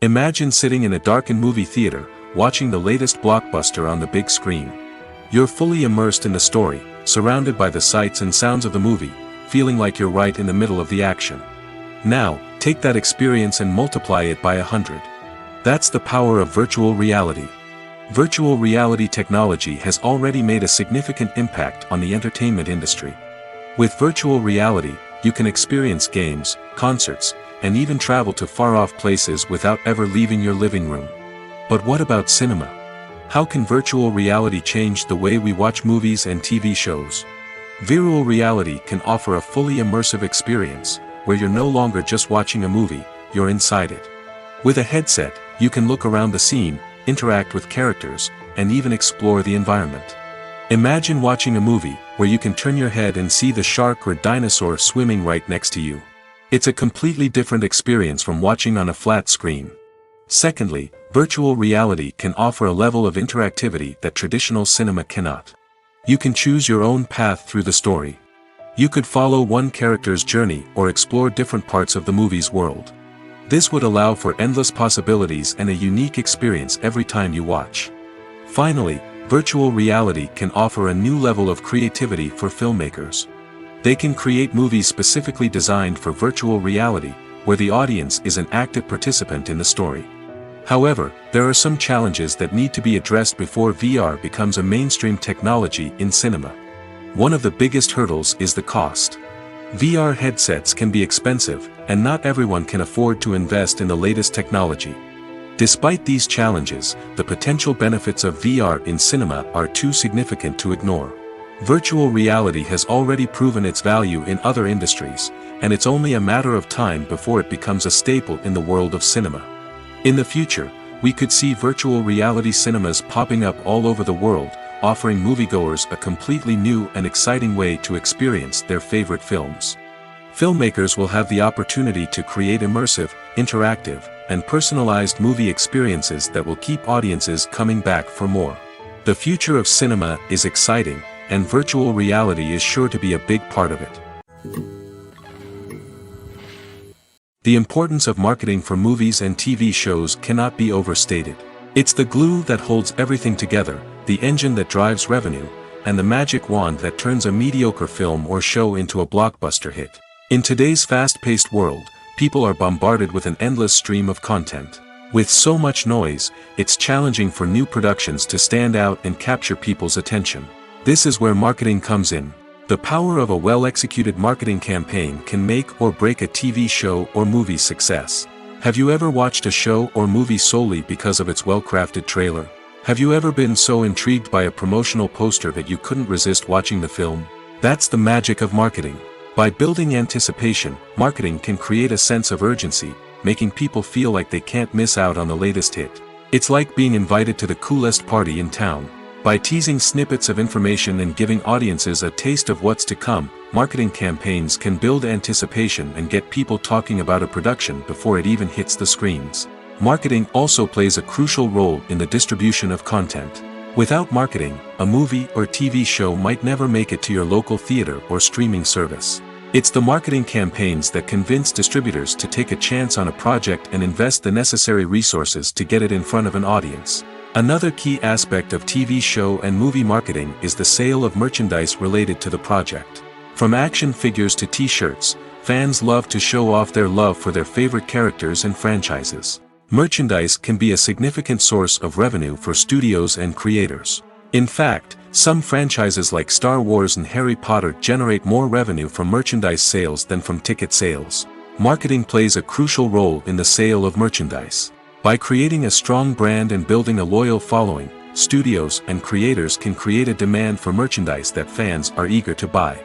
Imagine sitting in a darkened movie theater, watching the latest blockbuster on the big screen. You're fully immersed in the story, surrounded by the sights and sounds of the movie, feeling like you're right in the middle of the action. Now, take that experience and multiply it by 100. That's the power of virtual reality. Virtual reality technology has already made a significant impact on the entertainment industry. With virtual reality, you can experience games, concerts, and even travel to far-off places without ever leaving your living room. But what about cinema? How can virtual reality change the way we watch movies and TV shows? Virtual reality can offer a fully immersive experience, where you're no longer just watching a movie, you're inside it. With a headset, you can look around the scene, interact with characters, and even explore the environment. Imagine watching a movie, where you can turn your head and see the shark or dinosaur swimming right next to you. It's a completely different experience from watching on a flat screen. Secondly, virtual reality can offer a level of interactivity that traditional cinema cannot. You can choose your own path through the story. You could follow one character's journey or explore different parts of the movie's world. This would allow for endless possibilities and a unique experience every time you watch. Finally, virtual reality can offer a new level of creativity for filmmakers. They can create movies specifically designed for virtual reality, where the audience is an active participant in the story. However, there are some challenges that need to be addressed before VR becomes a mainstream technology in cinema. One of the biggest hurdles is the cost. VR headsets can be expensive, and not everyone can afford to invest in the latest technology. Despite these challenges, the potential benefits of VR in cinema are too significant to ignore. Virtual reality has already proven its value in other industries, and it's only a matter of time before it becomes a staple in the world of cinema. In the future, we could see virtual reality cinemas popping up all over the world, offering moviegoers a completely new and exciting way to experience their favorite films. Filmmakers will have the opportunity to create immersive, interactive, and personalized movie experiences that will keep audiences coming back for more. The future of cinema is exciting, and virtual reality is sure to be a big part of it. The importance of marketing for movies and TV shows cannot be overstated. It's the glue that holds everything together, the engine that drives revenue, and the magic wand that turns a mediocre film or show into a blockbuster hit. In today's fast-paced world, people are bombarded with an endless stream of content. With so much noise, it's challenging for new productions to stand out and capture people's attention. This is where marketing comes in. The power of a well-executed marketing campaign can make or break a TV show or movie's success. Have you ever watched a show or movie solely because of its well-crafted trailer? Have you ever been so intrigued by a promotional poster that you couldn't resist watching the film? That's the magic of marketing. By building anticipation, marketing can create a sense of urgency, making people feel like they can't miss out on the latest hit. It's like being invited to the coolest party in town. By teasing snippets of information and giving audiences a taste of what's to come, marketing campaigns can build anticipation and get people talking about a production before it even hits the screens. Marketing also plays a crucial role in the distribution of content. Without marketing, a movie or TV show might never make it to your local theater or streaming service. It's the marketing campaigns that convince distributors to take a chance on a project and invest the necessary resources to get it in front of an audience. Another key aspect of TV show and movie marketing is the sale of merchandise related to the project. From action figures to t-shirts, fans love to show off their love for their favorite characters and franchises. Merchandise can be a significant source of revenue for studios and creators. In fact, some franchises like Star Wars and Harry Potter generate more revenue from merchandise sales than from ticket sales. Marketing plays a crucial role in the sale of merchandise. By creating a strong brand and building a loyal following, studios and creators can create a demand for merchandise that fans are eager to buy.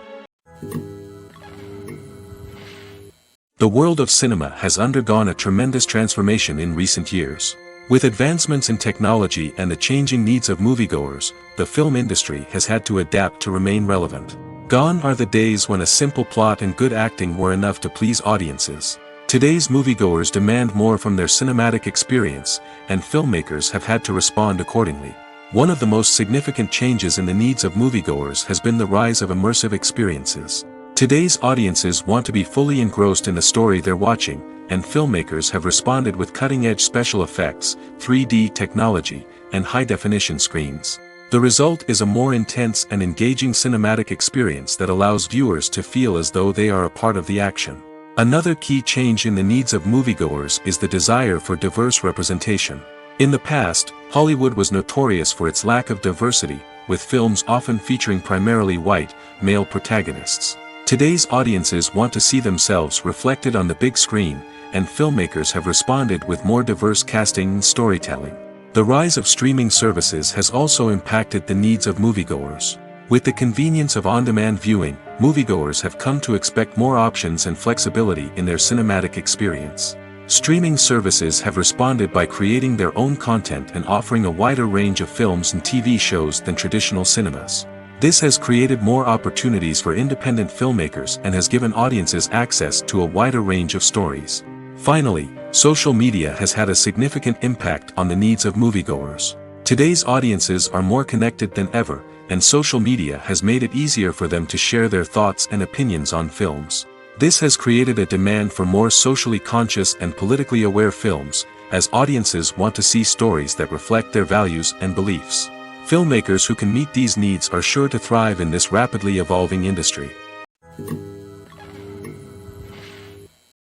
The world of cinema has undergone a tremendous transformation in recent years. With advancements in technology and the changing needs of moviegoers, the film industry has had to adapt to remain relevant. Gone are the days when a simple plot and good acting were enough to please audiences. Today's moviegoers demand more from their cinematic experience, and filmmakers have had to respond accordingly. One of the most significant changes in the needs of moviegoers has been the rise of immersive experiences. Today's audiences want to be fully engrossed in the story they're watching, and filmmakers have responded with cutting-edge special effects, 3D technology, and high-definition screens. The result is a more intense and engaging cinematic experience that allows viewers to feel as though they are a part of the action. Another key change in the needs of moviegoers is the desire for diverse representation. In the past, Hollywood was notorious for its lack of diversity, with films often featuring primarily white, male protagonists. Today's audiences want to see themselves reflected on the big screen, and filmmakers have responded with more diverse casting and storytelling. The rise of streaming services has also impacted the needs of moviegoers. With the convenience of on-demand viewing, moviegoers have come to expect more options and flexibility in their cinematic experience. Streaming services have responded by creating their own content and offering a wider range of films and TV shows than traditional cinemas. This has created more opportunities for independent filmmakers and has given audiences access to a wider range of stories. Finally, social media has had a significant impact on the needs of moviegoers. Today's audiences are more connected than ever, and social media has made it easier for them to share their thoughts and opinions on films. This has created a demand for more socially conscious and politically aware films, as audiences want to see stories that reflect their values and beliefs. Filmmakers who can meet these needs are sure to thrive in this rapidly evolving industry.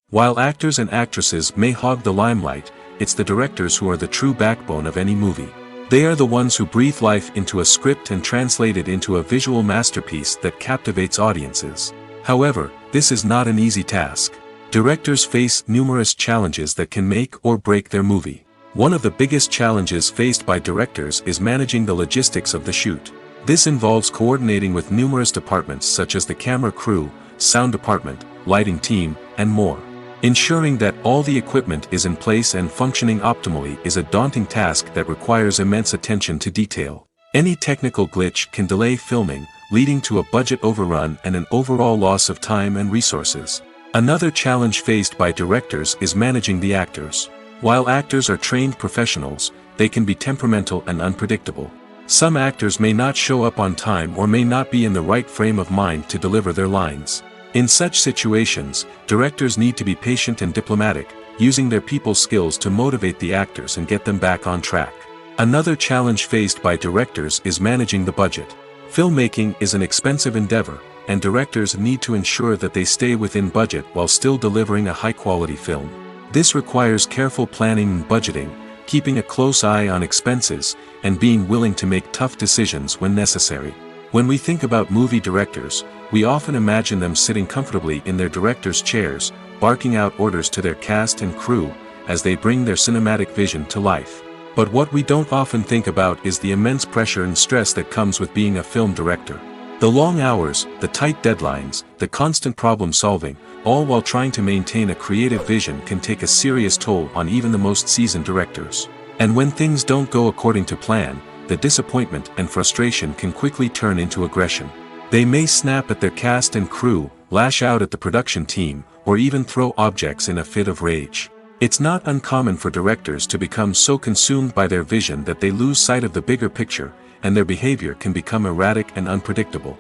While actors and actresses may hog the limelight, it's the directors who are the true backbone of any movie. They are the ones who breathe life into a script and translate it into a visual masterpiece that captivates audiences. However, this is not an easy task. Directors face numerous challenges that can make or break their movie. One of the biggest challenges faced by directors is managing the logistics of the shoot. This involves coordinating with numerous departments such as the camera crew, sound department, lighting team, and more. Ensuring that all the equipment is in place and functioning optimally is a daunting task that requires immense attention to detail. Any technical glitch can delay filming, leading to a budget overrun and an overall loss of time and resources. Another challenge faced by directors is managing the actors. While actors are trained professionals, they can be temperamental and unpredictable. Some actors may not show up on time or may not be in the right frame of mind to deliver their lines. In such situations, directors need to be patient and diplomatic, using their people skills to motivate the actors and get them back on track. Another challenge faced by directors is managing the budget. Filmmaking is an expensive endeavor, and directors need to ensure that they stay within budget while still delivering a high-quality film. This requires careful planning and budgeting, keeping a close eye on expenses, and being willing to make tough decisions when necessary. When we think about movie directors, we often imagine them sitting comfortably in their director's chairs, barking out orders to their cast and crew, as they bring their cinematic vision to life. But what we don't often think about is the immense pressure and stress that comes with being a film director. The long hours, the tight deadlines, the constant problem-solving, all while trying to maintain a creative vision can take a serious toll on even the most seasoned directors. And when things don't go according to plan, the disappointment and frustration can quickly turn into aggression. They may snap at their cast and crew, lash out at the production team, or even throw objects in a fit of rage. It's not uncommon for directors to become so consumed by their vision that they lose sight of the bigger picture, and their behavior can become erratic and unpredictable.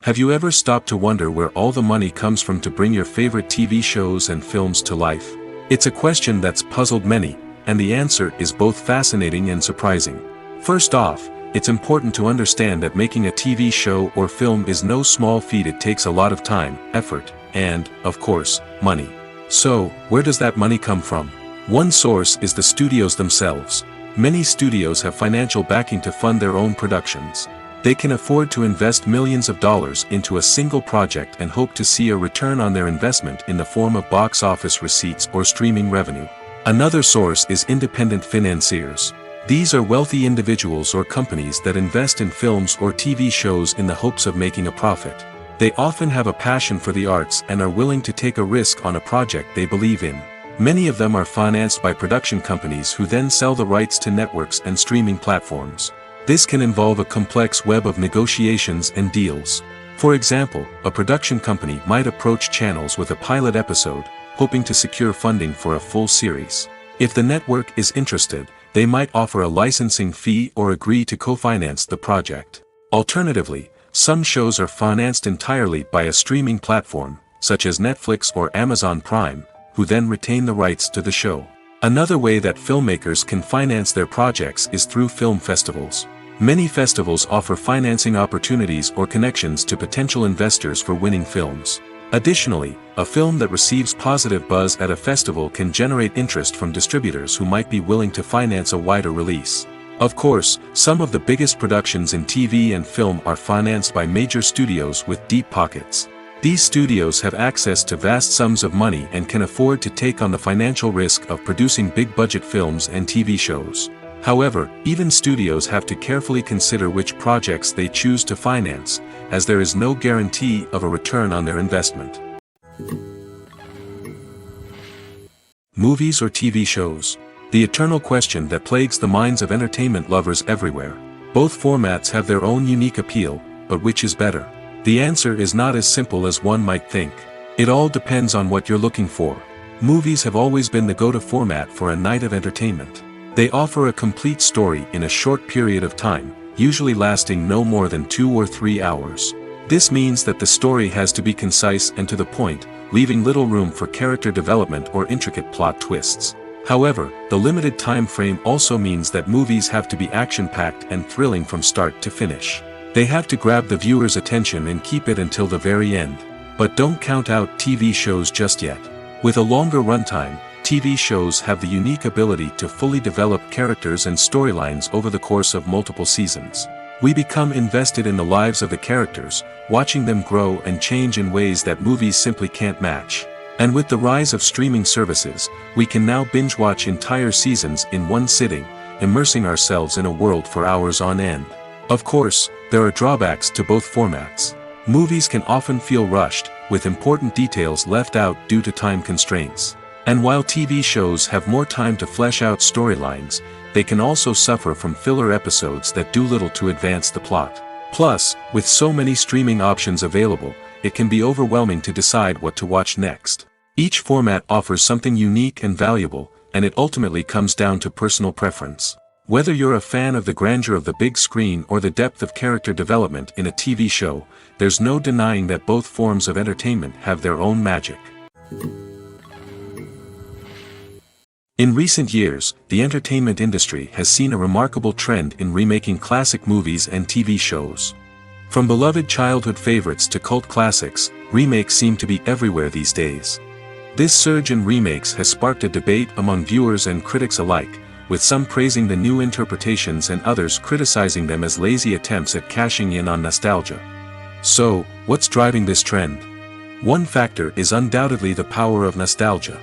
Have you ever stopped to wonder where all the money comes from to bring your favorite TV shows and films to life? It's a question that's puzzled many, and the answer is both fascinating and surprising. First off, it's important to understand that making a TV show or film is no small feat. It takes a lot of time, effort, and, of course, money. So, where does that money come from? One source is the studios themselves. Many studios have financial backing to fund their own productions. They can afford to invest millions of dollars into a single project and hope to see a return on their investment in the form of box office receipts or streaming revenue. Another source is independent financiers. These are wealthy individuals or companies that invest in films or TV shows in the hopes of making a profit. They often have a passion for the arts and are willing to take a risk on a project they believe in. Many of them are financed by production companies who then sell the rights to networks and streaming platforms. This can involve a complex web of negotiations and deals. For example, a production company might approach channels with a pilot episode, hoping to secure funding for a full series. If the network is interested, they might offer a licensing fee or agree to co-finance the project. Alternatively, some shows are financed entirely by a streaming platform, such as Netflix or Amazon Prime, who then retain the rights to the show. Another way that filmmakers can finance their projects is through film festivals. Many festivals offer financing opportunities or connections to potential investors for winning films. Additionally, a film that receives positive buzz at a festival can generate interest from distributors who might be willing to finance a wider release. Of course, some of the biggest productions in TV and film are financed by major studios with deep pockets. These studios have access to vast sums of money and can afford to take on the financial risk of producing big-budget films and TV shows. However, even studios have to carefully consider which projects they choose to finance, as there is no guarantee of a return on their investment. Movies or TV shows? The eternal question that plagues the minds of entertainment lovers everywhere. Both formats have their own unique appeal, but which is better? The answer is not as simple as one might think. It all depends on what you're looking for. Movies have always been the go-to format for a night of entertainment. They offer a complete story in a short period of time, usually lasting no more than 2 or 3 hours. This means that the story has to be concise and to the point, leaving little room for character development or intricate plot twists. However, the limited time frame also means that movies have to be action-packed and thrilling from start to finish. They have to grab the viewer's attention and keep it until the very end. But don't count out TV shows just yet. With a longer runtime, TV shows have the unique ability to fully develop characters and storylines over the course of multiple seasons. We become invested in the lives of the characters, watching them grow and change in ways that movies simply can't match. And with the rise of streaming services, we can now binge-watch entire seasons in one sitting, immersing ourselves in a world for hours on end. Of course, there are drawbacks to both formats. Movies can often feel rushed, with important details left out due to time constraints. And while TV shows have more time to flesh out storylines, they can also suffer from filler episodes that do little to advance the plot. Plus, with so many streaming options available, it can be overwhelming to decide what to watch next. Each format offers something unique and valuable, and it ultimately comes down to personal preference. Whether you're a fan of the grandeur of the big screen or the depth of character development in a TV show, there's no denying that both forms of entertainment have their own magic. In recent years, the entertainment industry has seen a remarkable trend in remaking classic movies and TV shows. From beloved childhood favorites to cult classics, remakes seem to be everywhere these days. This surge in remakes has sparked a debate among viewers and critics alike, with some praising the new interpretations and others criticizing them as lazy attempts at cashing in on nostalgia. So, what's driving this trend? One factor is undoubtedly the power of nostalgia.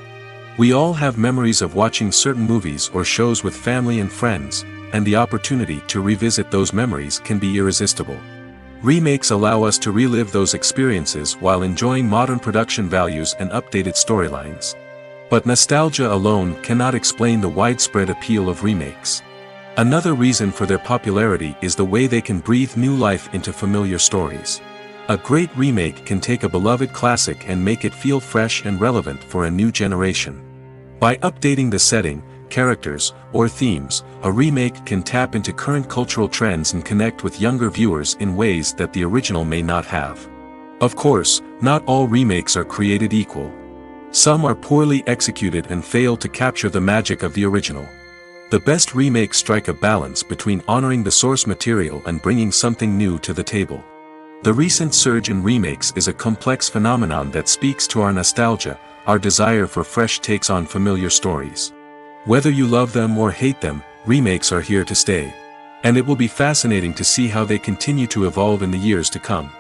We all have memories of watching certain movies or shows with family and friends, and the opportunity to revisit those memories can be irresistible. Remakes allow us to relive those experiences while enjoying modern production values and updated storylines. But nostalgia alone cannot explain the widespread appeal of remakes. Another reason for their popularity is the way they can breathe new life into familiar stories. A great remake can take a beloved classic and make it feel fresh and relevant for a new generation. By updating the setting, characters, or themes, a remake can tap into current cultural trends and connect with younger viewers in ways that the original may not have. Of course, not all remakes are created equal. Some are poorly executed and fail to capture the magic of the original. The best remakes strike a balance between honoring the source material and bringing something new to the table. The recent surge in remakes is a complex phenomenon that speaks to our nostalgia, our desire for fresh takes on familiar stories. Whether you love them or hate them, remakes are here to stay. And it will be fascinating to see how they continue to evolve in the years to come.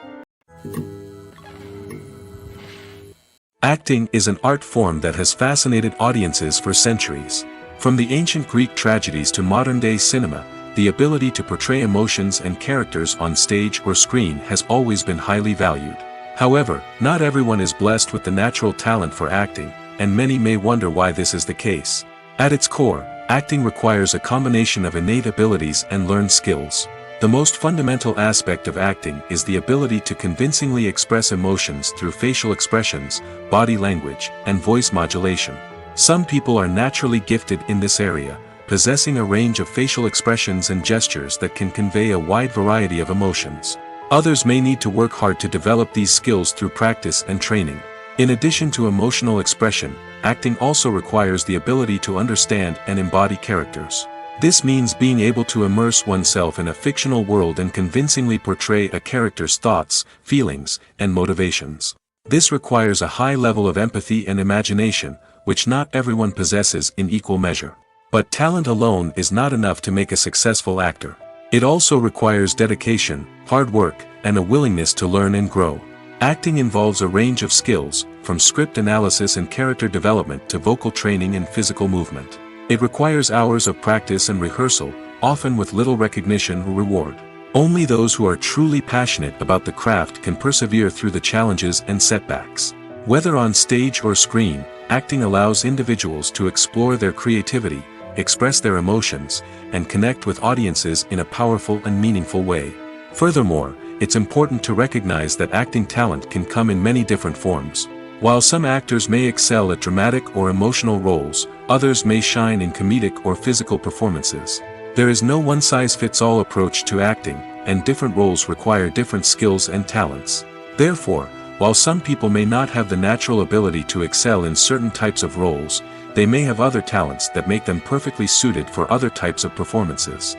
Acting is an art form that has fascinated audiences for centuries. From the ancient Greek tragedies to modern-day cinema, the ability to portray emotions and characters on stage or screen has always been highly valued. However, not everyone is blessed with the natural talent for acting, and many may wonder why this is the case. At its core, acting requires a combination of innate abilities and learned skills. The most fundamental aspect of acting is the ability to convincingly express emotions through facial expressions, body language, and voice modulation. Some people are naturally gifted in this area, possessing a range of facial expressions and gestures that can convey a wide variety of emotions. Others may need to work hard to develop these skills through practice and training. In addition to emotional expression, acting also requires the ability to understand and embody characters. This means being able to immerse oneself in a fictional world and convincingly portray a character's thoughts, feelings, and motivations. This requires a high level of empathy and imagination, which not everyone possesses in equal measure. But talent alone is not enough to make a successful actor. It also requires dedication, hard work, and a willingness to learn and grow. Acting involves a range of skills, from script analysis and character development to vocal training and physical movement. It requires hours of practice and rehearsal, often with little recognition or reward. Only those who are truly passionate about the craft can persevere through the challenges and setbacks. Whether on stage or screen, acting allows individuals to explore their creativity, express their emotions, and connect with audiences in a powerful and meaningful way. Furthermore, it's important to recognize that acting talent can come in many different forms. While some actors may excel at dramatic or emotional roles, others may shine in comedic or physical performances. There is no one-size-fits-all approach to acting, and different roles require different skills and talents. Therefore, while some people may not have the natural ability to excel in certain types of roles, they may have other talents that make them perfectly suited for other types of performances.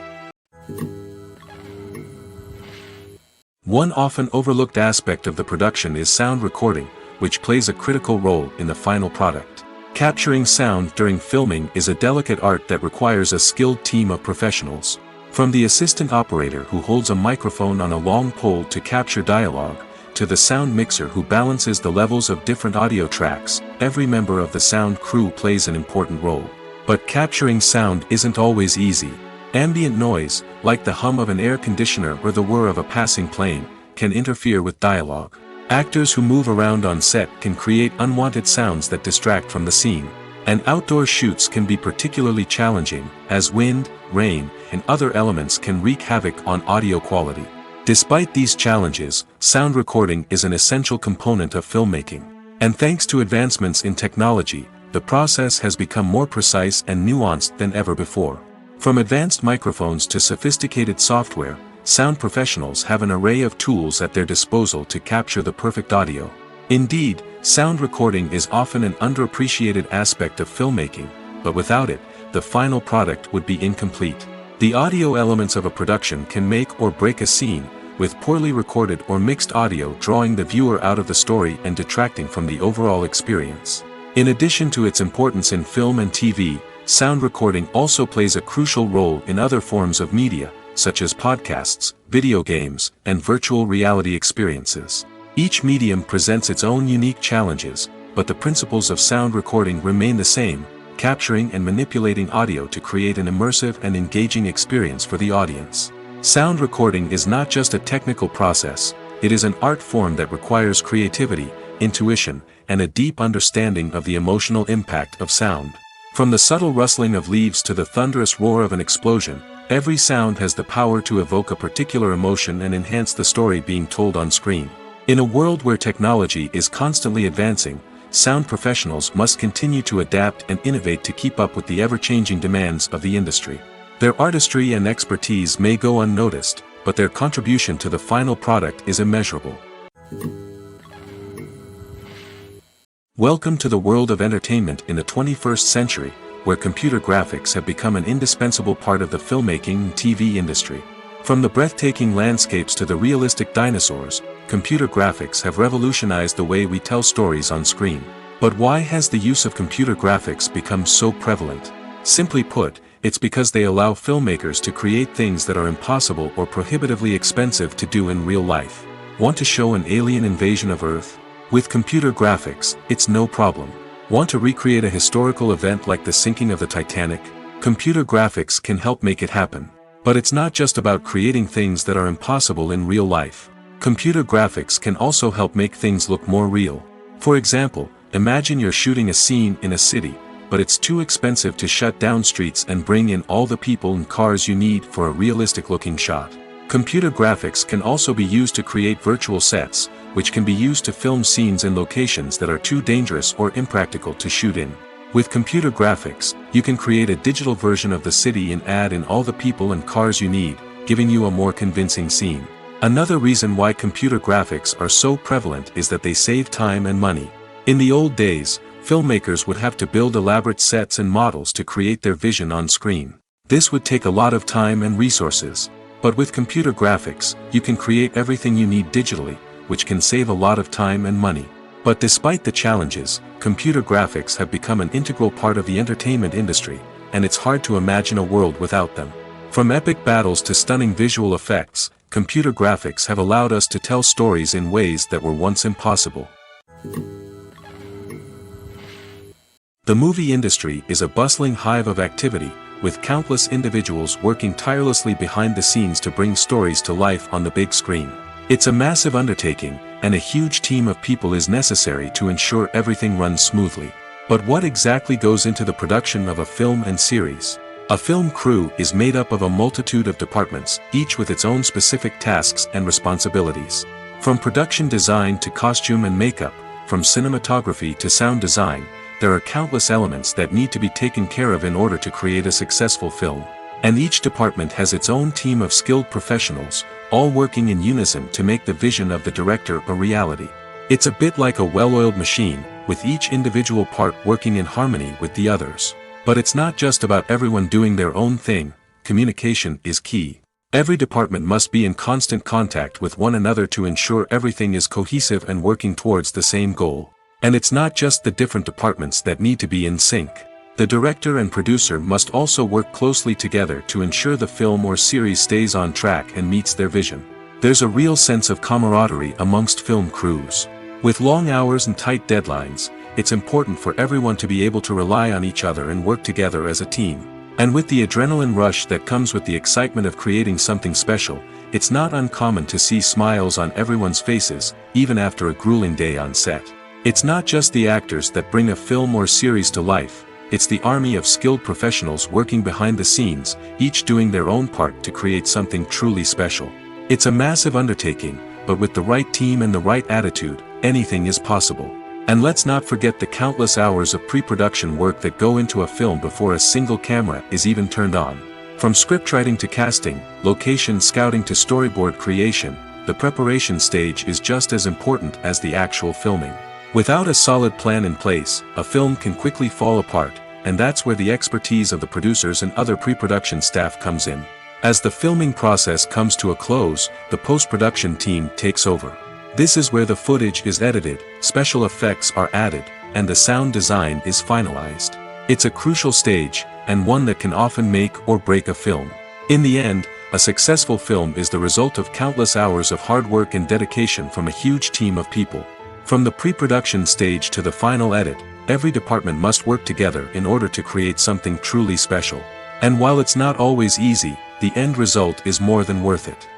One often overlooked aspect of the production is sound recording, which plays a critical role in the final product. Capturing sound during filming is a delicate art that requires a skilled team of professionals. From the assistant operator who holds a microphone on a long pole to capture dialogue, to the sound mixer who balances the levels of different audio tracks, every member of the sound crew plays an important role. But capturing sound isn't always easy. Ambient noise, like the hum of an air conditioner or the whir of a passing plane, can interfere with dialogue. Actors who move around on set can create unwanted sounds that distract from the scene. And outdoor shoots can be particularly challenging, as wind, rain, and other elements can wreak havoc on audio quality. Despite these challenges, sound recording is an essential component of filmmaking. And thanks to advancements in technology, the process has become more precise and nuanced than ever before. From advanced microphones to sophisticated software, sound professionals have an array of tools at their disposal to capture the perfect audio. Indeed, sound recording is often an underappreciated aspect of filmmaking, but without it, the final product would be incomplete. The audio elements of a production can make or break a scene, with poorly recorded or mixed audio drawing the viewer out of the story and detracting from the overall experience. In addition to its importance in film and TV, sound recording also plays a crucial role in other forms of media, such as podcasts, video games, and virtual reality experiences. Each medium presents its own unique challenges, but the principles of sound recording remain the same, capturing and manipulating audio to create an immersive and engaging experience for the audience. Sound recording is not just a technical process, it is an art form that requires creativity, intuition, and a deep understanding of the emotional impact of sound. From the subtle rustling of leaves to the thunderous roar of an explosion, every sound has the power to evoke a particular emotion and enhance the story being told on screen. In a world where technology is constantly advancing, sound professionals must continue to adapt and innovate to keep up with the ever-changing demands of the industry. Their artistry and expertise may go unnoticed, but their contribution to the final product is immeasurable. Welcome to the world of entertainment in the 21st century, where computer graphics have become an indispensable part of the filmmaking and TV industry. From the breathtaking landscapes to the realistic dinosaurs, computer graphics have revolutionized the way we tell stories on screen. But why has the use of computer graphics become so prevalent? Simply put, it's because they allow filmmakers to create things that are impossible or prohibitively expensive to do in real life. Want to show an alien invasion of Earth? With computer graphics, it's no problem. Want to recreate a historical event like the sinking of the Titanic? Computer graphics can help make it happen. But it's not just about creating things that are impossible in real life. Computer graphics can also help make things look more real. For example, imagine you're shooting a scene in a city, but it's too expensive to shut down streets and bring in all the people and cars you need for a realistic-looking shot. Computer graphics can also be used to create virtual sets, which can be used to film scenes in locations that are too dangerous or impractical to shoot in. With computer graphics, you can create a digital version of the city and add in all the people and cars you need, giving you a more convincing scene. Another reason why computer graphics are so prevalent is that they save time and money. In the old days, filmmakers would have to build elaborate sets and models to create their vision on screen. This would take a lot of time and resources. But with computer graphics, you can create everything you need digitally, which can save a lot of time and money. But despite the challenges, computer graphics have become an integral part of the entertainment industry, and it's hard to imagine a world without them. From epic battles to stunning visual effects, computer graphics have allowed us to tell stories in ways that were once impossible. The movie industry is a bustling hive of activity, with countless individuals working tirelessly behind the scenes to bring stories to life on the big screen. It's a massive undertaking, and a huge team of people is necessary to ensure everything runs smoothly. But what exactly goes into the production of a film and series? A film crew is made up of a multitude of departments, each with its own specific tasks and responsibilities. From production design to costume and makeup, from cinematography to sound design, there are countless elements that need to be taken care of in order to create a successful film. And each department has its own team of skilled professionals, all working in unison to make the vision of the director a reality. It's a bit like a well-oiled machine, with each individual part working in harmony with the others. But it's not just about everyone doing their own thing. Communication is key. Every department must be in constant contact with one another to ensure everything is cohesive and working towards the same goal. And it's not just the different departments that need to be in sync. The director and producer must also work closely together to ensure the film or series stays on track and meets their vision. There's a real sense of camaraderie amongst film crews. With long hours and tight deadlines, it's important for everyone to be able to rely on each other and work together as a team. And with the adrenaline rush that comes with the excitement of creating something special, it's not uncommon to see smiles on everyone's faces, even after a grueling day on set. It's not just the actors that bring a film or series to life. It's the army of skilled professionals working behind the scenes, each doing their own part to create something truly special. It's a massive undertaking, but with the right team and the right attitude, anything is possible. And let's not forget the countless hours of pre-production work that go into a film before a single camera is even turned on. From scriptwriting to casting, location scouting to storyboard creation, the preparation stage is just as important as the actual filming. Without a solid plan in place, a film can quickly fall apart, and that's where the expertise of the producers and other pre-production staff comes in. As the filming process comes to a close, the post-production team takes over. This is where the footage is edited, special effects are added, and the sound design is finalized. It's a crucial stage, and one that can often make or break a film. In the end, a successful film is the result of countless hours of hard work and dedication from a huge team of people. From the pre-production stage to the final edit, every department must work together in order to create something truly special. And while it's not always easy, the end result is more than worth it.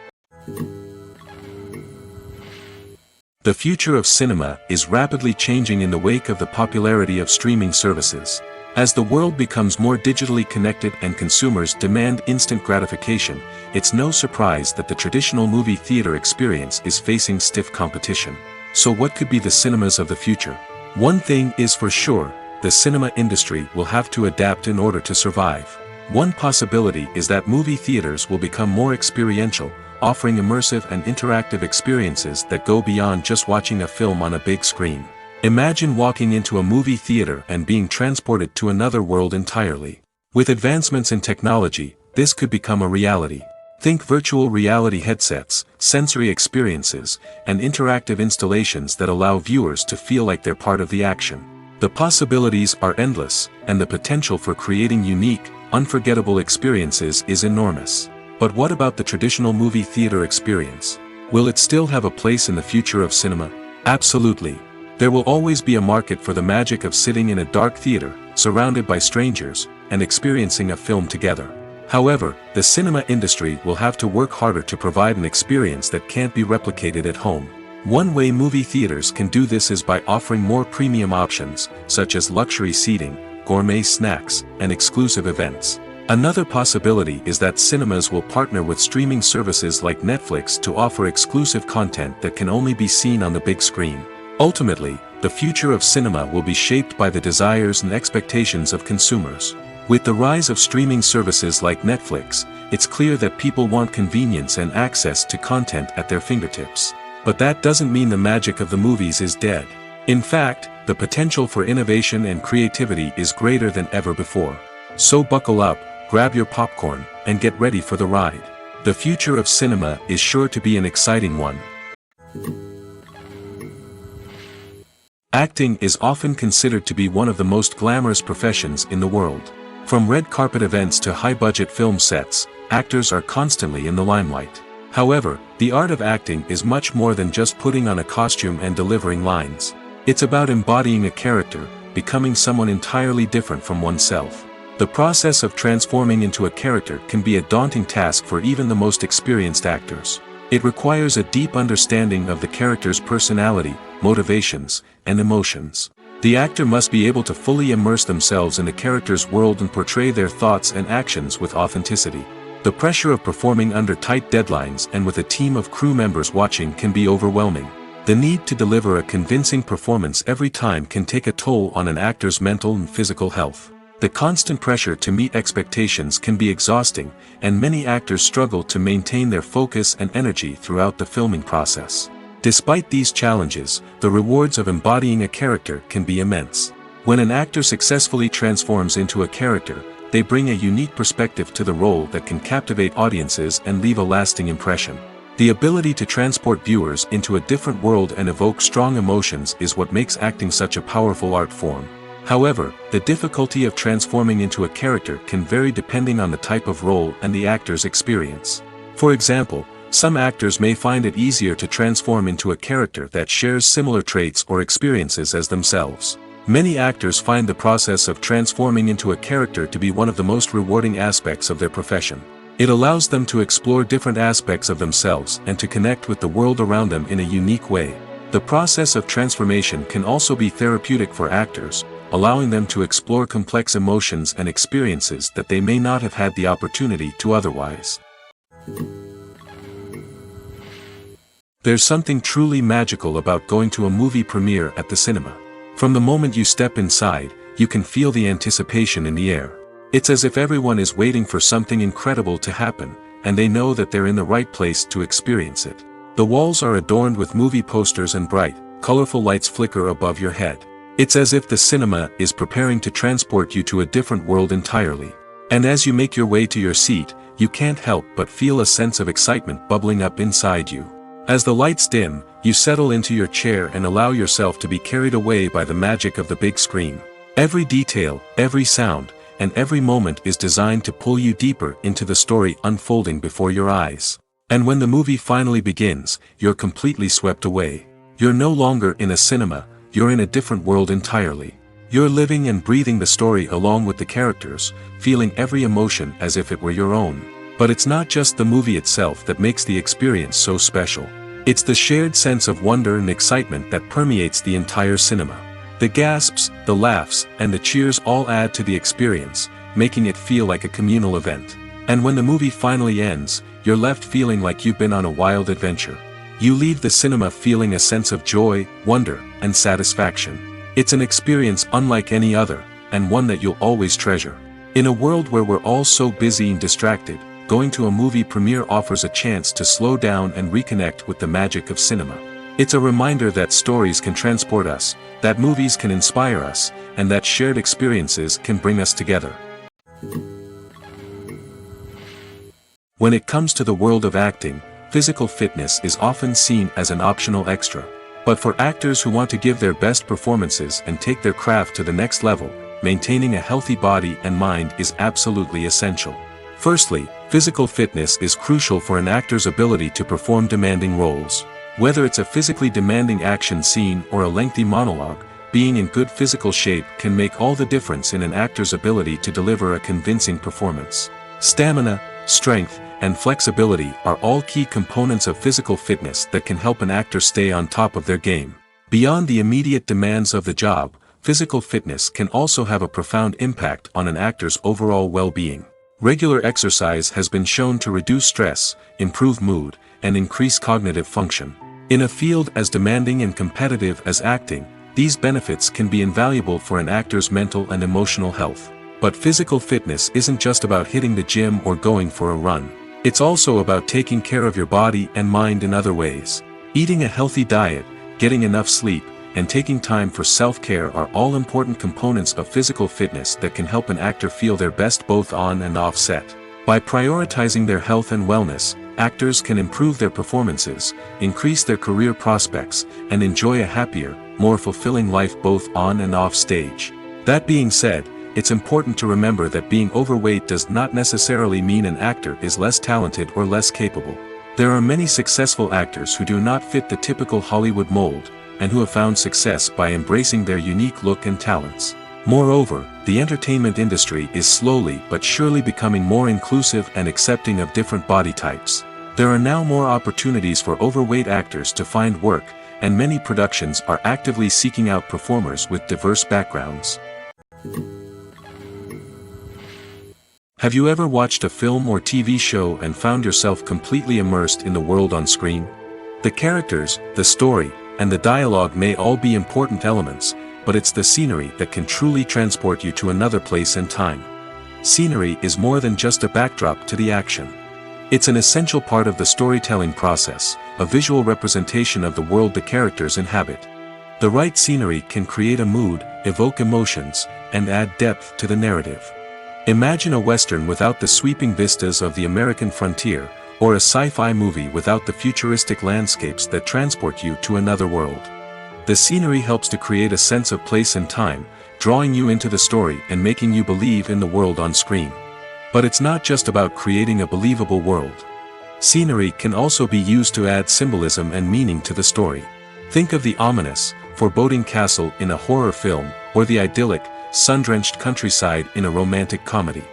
The future of cinema is rapidly changing in the wake of the popularity of streaming services. As the world becomes more digitally connected and consumers demand instant gratification, it's no surprise that the traditional movie theater experience is facing stiff competition. So what could be the cinemas of the future? One thing is for sure, the cinema industry will have to adapt in order to survive. One possibility is that movie theaters will become more experiential, offering immersive and interactive experiences that go beyond just watching a film on a big screen. Imagine walking into a movie theater and being transported to another world entirely. With advancements in technology, this could become a reality. Think virtual reality headsets, sensory experiences, and interactive installations that allow viewers to feel like they're part of the action. The possibilities are endless, and the potential for creating unique, unforgettable experiences is enormous. But what about the traditional movie theater experience? Will it still have a place in the future of cinema? Absolutely. There will always be a market for the magic of sitting in a dark theater, surrounded by strangers, and experiencing a film together. However, the cinema industry will have to work harder to provide an experience that can't be replicated at home. One way movie theaters can do this is by offering more premium options, such as luxury seating, gourmet snacks, and exclusive events. Another possibility is that cinemas will partner with streaming services like Netflix to offer exclusive content that can only be seen on the big screen. Ultimately, the future of cinema will be shaped by the desires and expectations of consumers. With the rise of streaming services like Netflix, it's clear that people want convenience and access to content at their fingertips. But that doesn't mean the magic of the movies is dead. In fact, the potential for innovation and creativity is greater than ever before. So buckle up, grab your popcorn, and get ready for the ride. The future of cinema is sure to be an exciting one. Acting is often considered to be one of the most glamorous professions in the world. From red carpet events to high-budget film sets, actors are constantly in the limelight. However, the art of acting is much more than just putting on a costume and delivering lines. It's about embodying a character, becoming someone entirely different from oneself. The process of transforming into a character can be a daunting task for even the most experienced actors. It requires a deep understanding of the character's personality, motivations, and emotions. The actor must be able to fully immerse themselves in the character's world and portray their thoughts and actions with authenticity. The pressure of performing under tight deadlines and with a team of crew members watching can be overwhelming. The need to deliver a convincing performance every time can take a toll on an actor's mental and physical health. The constant pressure to meet expectations can be exhausting, and many actors struggle to maintain their focus and energy throughout the filming process. Despite these challenges, the rewards of embodying a character can be immense. When an actor successfully transforms into a character, they bring a unique perspective to the role that can captivate audiences and leave a lasting impression. The ability to transport viewers into a different world and evoke strong emotions is what makes acting such a powerful art form. However, the difficulty of transforming into a character can vary depending on the type of role and the actor's experience. For example, some actors may find it easier to transform into a character that shares similar traits or experiences as themselves. Many actors find the process of transforming into a character to be one of the most rewarding aspects of their profession. It allows them to explore different aspects of themselves and to connect with the world around them in a unique way. The process of transformation can also be therapeutic for actors, allowing them to explore complex emotions and experiences that they may not have had the opportunity to otherwise. There's something truly magical about going to a movie premiere at the cinema. From the moment you step inside, you can feel the anticipation in the air. It's as if everyone is waiting for something incredible to happen, and they know that they're in the right place to experience it. The walls are adorned with movie posters and bright, colorful lights flicker above your head. It's as if the cinema is preparing to transport you to a different world entirely. And as you make your way to your seat, you can't help but feel a sense of excitement bubbling up inside you. As the lights dim, you settle into your chair and allow yourself to be carried away by the magic of the big screen. Every detail, every sound, and every moment is designed to pull you deeper into the story unfolding before your eyes. And when the movie finally begins, you're completely swept away. You're no longer in a cinema, you're in a different world entirely. You're living and breathing the story along with the characters, feeling every emotion as if it were your own. But it's not just the movie itself that makes the experience so special. It's the shared sense of wonder and excitement that permeates the entire cinema. The gasps, the laughs, and the cheers all add to the experience, making it feel like a communal event. And when the movie finally ends, you're left feeling like you've been on a wild adventure. You leave the cinema feeling a sense of joy, wonder, and satisfaction. It's an experience unlike any other, and one that you'll always treasure. In a world where we're all so busy and distracted, going to a movie premiere offers a chance to slow down and reconnect with the magic of cinema. It's a reminder that stories can transport us, that movies can inspire us, and that shared experiences can bring us together. When it comes to the world of acting, physical fitness is often seen as an optional extra. But for actors who want to give their best performances and take their craft to the next level, maintaining a healthy body and mind is absolutely essential. Firstly, physical fitness is crucial for an actor's ability to perform demanding roles. Whether it's a physically demanding action scene or a lengthy monologue, being in good physical shape can make all the difference in an actor's ability to deliver a convincing performance. Stamina, strength, and flexibility are all key components of physical fitness that can help an actor stay on top of their game. Beyond the immediate demands of the job, physical fitness can also have a profound impact on an actor's overall well-being. Regular exercise has been shown to reduce stress, improve mood, and increase cognitive function. In a field as demanding and competitive as acting, these benefits can be invaluable for an actor's mental and emotional health. But physical fitness isn't just about hitting the gym or going for a run. It's also about taking care of your body and mind in other ways. Eating a healthy diet, getting enough sleep, and taking time for self-care are all important components of physical fitness that can help an actor feel their best both on and off set. By prioritizing their health and wellness, actors can improve their performances, increase their career prospects, and enjoy a happier, more fulfilling life both on and off stage. That being said, it's important to remember that being overweight does not necessarily mean an actor is less talented or less capable. There are many successful actors who do not fit the typical Hollywood mold, and who have found success by embracing their unique look and talents. Moreover, the entertainment industry is slowly but surely becoming more inclusive and accepting of different body types. There are now more opportunities for overweight actors to find work, and many productions are actively seeking out performers with diverse backgrounds. Have you ever watched a film or TV show and found yourself completely immersed in the world on screen? The characters, the story, and the dialogue may all be important elements, but it's the scenery that can truly transport you to another place and time. Scenery is more than just a backdrop to the action. It's an essential part of the storytelling process, a visual representation of the world the characters inhabit. The right scenery can create a mood, evoke emotions, and add depth to the narrative. Imagine a Western without the sweeping vistas of the American frontier, or a sci-fi movie without the futuristic landscapes that transport you to another world. The scenery helps to create a sense of place and time, drawing you into the story and making you believe in the world on screen. But it's not just about creating a believable world. Scenery can also be used to add symbolism and meaning to the story. Think of the ominous, foreboding castle in a horror film, or the idyllic, sun-drenched countryside in a romantic comedy.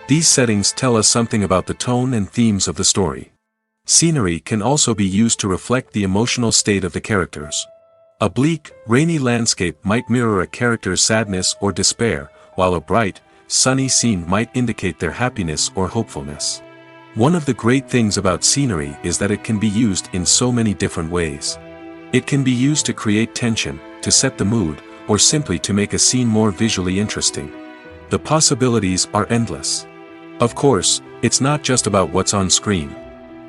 These settings tell us something about the tone and themes of the story. Scenery can also be used to reflect the emotional state of the characters. A bleak, rainy landscape might mirror a character's sadness or despair, while a bright, sunny scene might indicate their happiness or hopefulness. One of the great things about scenery is that it can be used in so many different ways. It can be used to create tension, to set the mood, or simply to make a scene more visually interesting. The possibilities are endless. Of course, it's not just about what's on screen.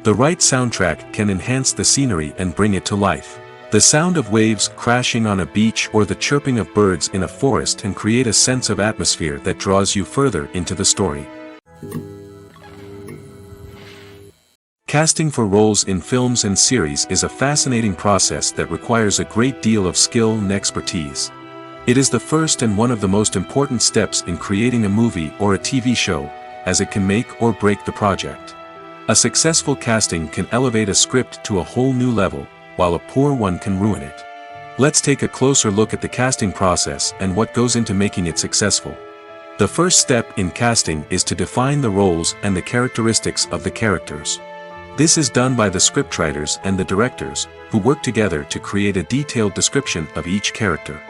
The right soundtrack can enhance the scenery and bring it to life. The sound of waves crashing on a beach or the chirping of birds in a forest can create a sense of atmosphere that draws you further into the story. Casting for roles in films and series is a fascinating process that requires a great deal of skill and expertise. It is the first and one of the most important steps in creating a movie or a TV show, as it can make or break the project. A successful casting can elevate a script to a whole new level, while a poor one can ruin it. Let's take a closer look at the casting process and what goes into making it successful. The first step in casting is to define the roles and the characteristics of the characters. This is done by the scriptwriters and the directors, who work together to create a detailed description of each character.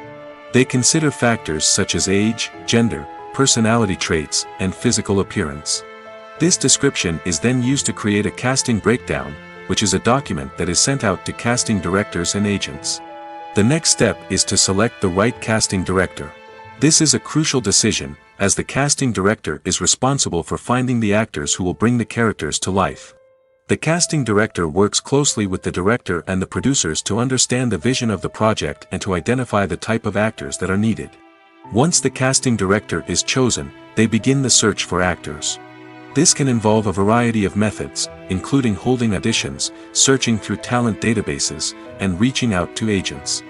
They consider factors such as age, gender, personality traits, and physical appearance. This description is then used to create a casting breakdown, which is a document that is sent out to casting directors and agents. The next step is to select the right casting director. This is a crucial decision, as the casting director is responsible for finding the actors who will bring the characters to life. The casting director works closely with the director and the producers to understand the vision of the project and to identify the type of actors that are needed. Once the casting director is chosen, they begin the search for actors. This can involve a variety of methods, including holding auditions, searching through talent databases, and reaching out to agents.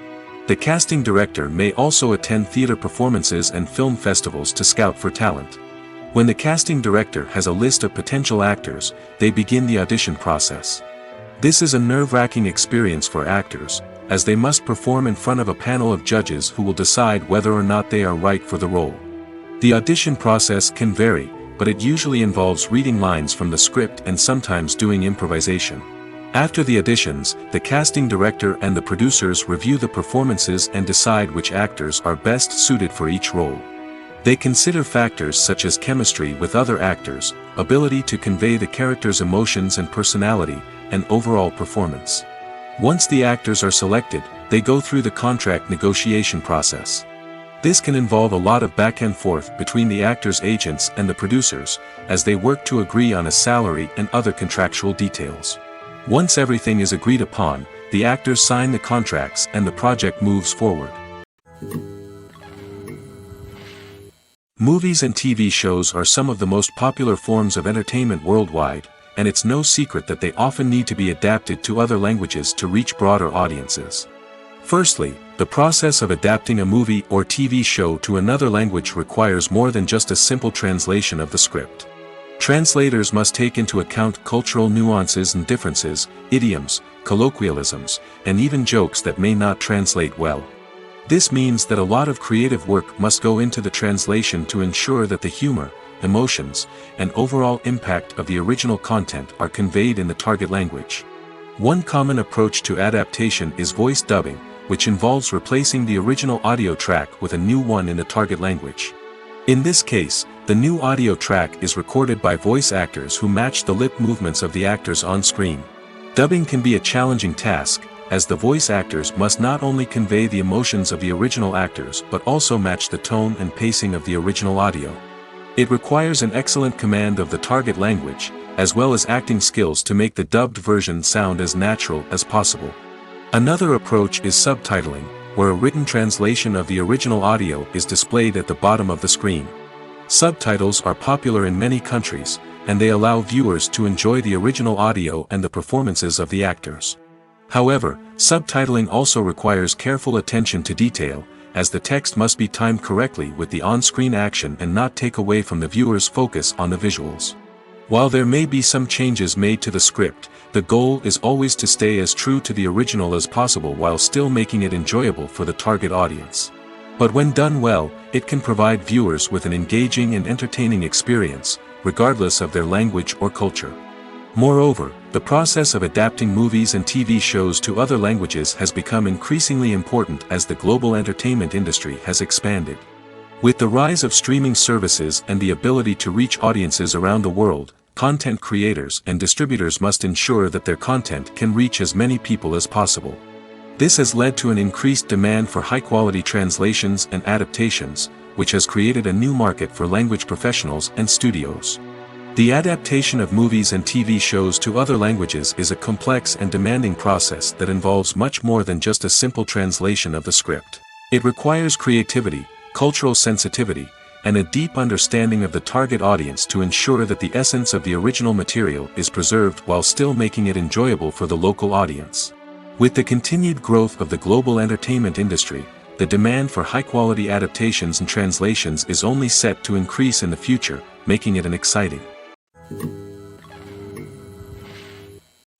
The casting director may also attend theater performances and film festivals to scout for talent. When the casting director has a list of potential actors, they begin the audition process. This is a nerve-wracking experience for actors, as they must perform in front of a panel of judges who will decide whether or not they are right for the role. The audition process can vary, but it usually involves reading lines from the script and sometimes doing improvisation. After the auditions, the casting director and the producers review the performances and decide which actors are best suited for each role. They consider factors such as chemistry with other actors, ability to convey the character's emotions and personality, and overall performance. Once the actors are selected, they go through the contract negotiation process. This can involve a lot of back and forth between the actors' agents and the producers, as they work to agree on a salary and other contractual details. Once everything is agreed upon, the actors sign the contracts and the project moves forward. Movies and TV shows are some of the most popular forms of entertainment worldwide, and it's no secret that they often need to be adapted to other languages to reach broader audiences. Firstly, the process of adapting a movie or TV show to another language requires more than just a simple translation of the script. Translators must take into account cultural nuances and differences, idioms, colloquialisms, and even jokes that may not translate well. This means that a lot of creative work must go into the translation to ensure that the humor, emotions, and overall impact of the original content are conveyed in the target language. One common approach to adaptation is voice dubbing, which involves replacing the original audio track with a new one in the target language. In this case, the new audio track is recorded by voice actors who match the lip movements of the actors on screen. Dubbing can be a challenging task, as the voice actors must not only convey the emotions of the original actors but also match the tone and pacing of the original audio. It requires an excellent command of the target language, as well as acting skills to make the dubbed version sound as natural as possible. Another approach is subtitling, where a written translation of the original audio is displayed at the bottom of the screen. Subtitles are popular in many countries, and they allow viewers to enjoy the original audio and the performances of the actors. However, subtitling also requires careful attention to detail, as the text must be timed correctly with the on-screen action and not take away from the viewer's focus on the visuals. While there may be some changes made to the script, the goal is always to stay as true to the original as possible while still making it enjoyable for the target audience. But when done well, it can provide viewers with an engaging and entertaining experience, regardless of their language or culture. Moreover, the process of adapting movies and TV shows to other languages has become increasingly important as the global entertainment industry has expanded. With the rise of streaming services and the ability to reach audiences around the world, content creators and distributors must ensure that their content can reach as many people as possible. This has led to an increased demand for high-quality translations and adaptations, which has created a new market for language professionals and studios. The adaptation of movies and TV shows to other languages is a complex and demanding process that involves much more than just a simple translation of the script. It requires creativity, cultural sensitivity, and a deep understanding of the target audience to ensure that the essence of the original material is preserved while still making it enjoyable for the local audience. With the continued growth of the global entertainment industry, the demand for high-quality adaptations and translations is only set to increase in the future, making it an exciting.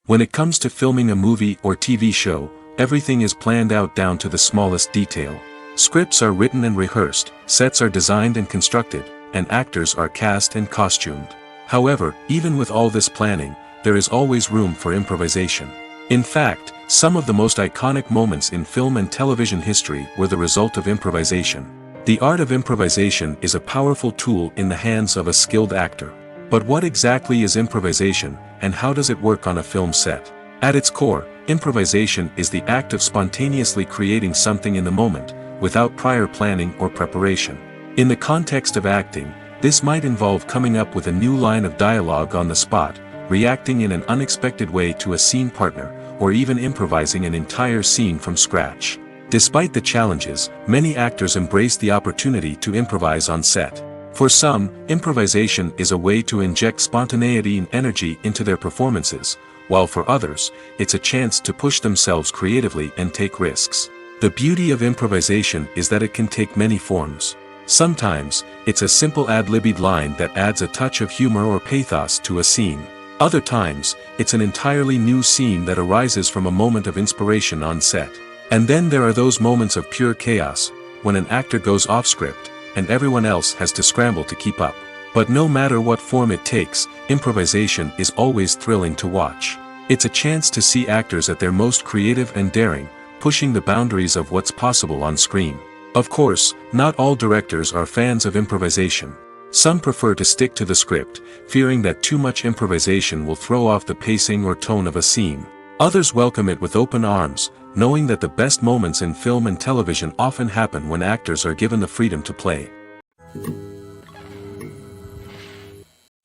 When it comes to filming a movie or TV show, everything is planned out down to the smallest detail. Scripts are written and rehearsed, sets are designed and constructed, and actors are cast and costumed. However, even with all this planning, there is always room for improvisation. In fact, some of the most iconic moments in film and television history were the result of improvisation. The art of improvisation is a powerful tool in the hands of a skilled actor. But what exactly is improvisation, and how does it work on a film set? At its core, improvisation is the act of spontaneously creating something in the moment, without prior planning or preparation. In the context of acting, this might involve coming up with a new line of dialogue on the spot, reacting in an unexpected way to a scene partner, or even improvising an entire scene from scratch. Despite the challenges, many actors embrace the opportunity to improvise on set. For some, improvisation is a way to inject spontaneity and energy into their performances, while for others, it's a chance to push themselves creatively and take risks. The beauty of improvisation is that it can take many forms. Sometimes, it's a simple ad-libbed line that adds a touch of humor or pathos to a scene. Other times, it's an entirely new scene that arises from a moment of inspiration on set. And then there are those moments of pure chaos, when an actor goes off script, and everyone else has to scramble to keep up. But no matter what form it takes, improvisation is always thrilling to watch. It's a chance to see actors at their most creative and daring, pushing the boundaries of what's possible on screen. Of course, not all directors are fans of improvisation. Some prefer to stick to the script, fearing that too much improvisation will throw off the pacing or tone of a scene. Others welcome it with open arms, knowing that the best moments in film and television often happen when actors are given the freedom to play.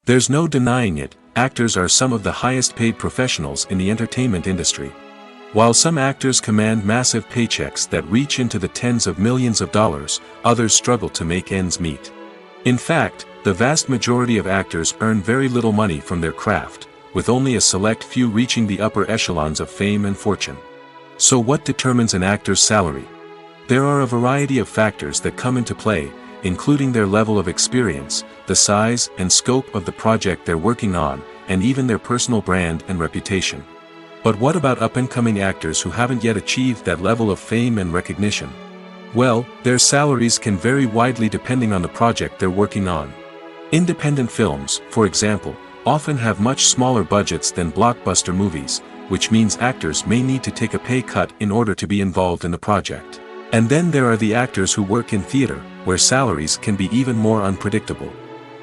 There's no denying it, actors are some of the highest paid professionals in the entertainment industry. While some actors command massive paychecks that reach into the tens of millions of dollars, others struggle to make ends meet. In fact, the vast majority of actors earn very little money from their craft, with only a select few reaching the upper echelons of fame and fortune. So what determines an actor's salary? There are a variety of factors that come into play, including their level of experience, the size and scope of the project they're working on, and even their personal brand and reputation. But what about up-and-coming actors who haven't yet achieved that level of fame and recognition? Well, their salaries can vary widely depending on the project they're working on. Independent films, for example, often have much smaller budgets than blockbuster movies, which means actors may need to take a pay cut in order to be involved in the project. And then there are the actors who work in theater, where salaries can be even more unpredictable.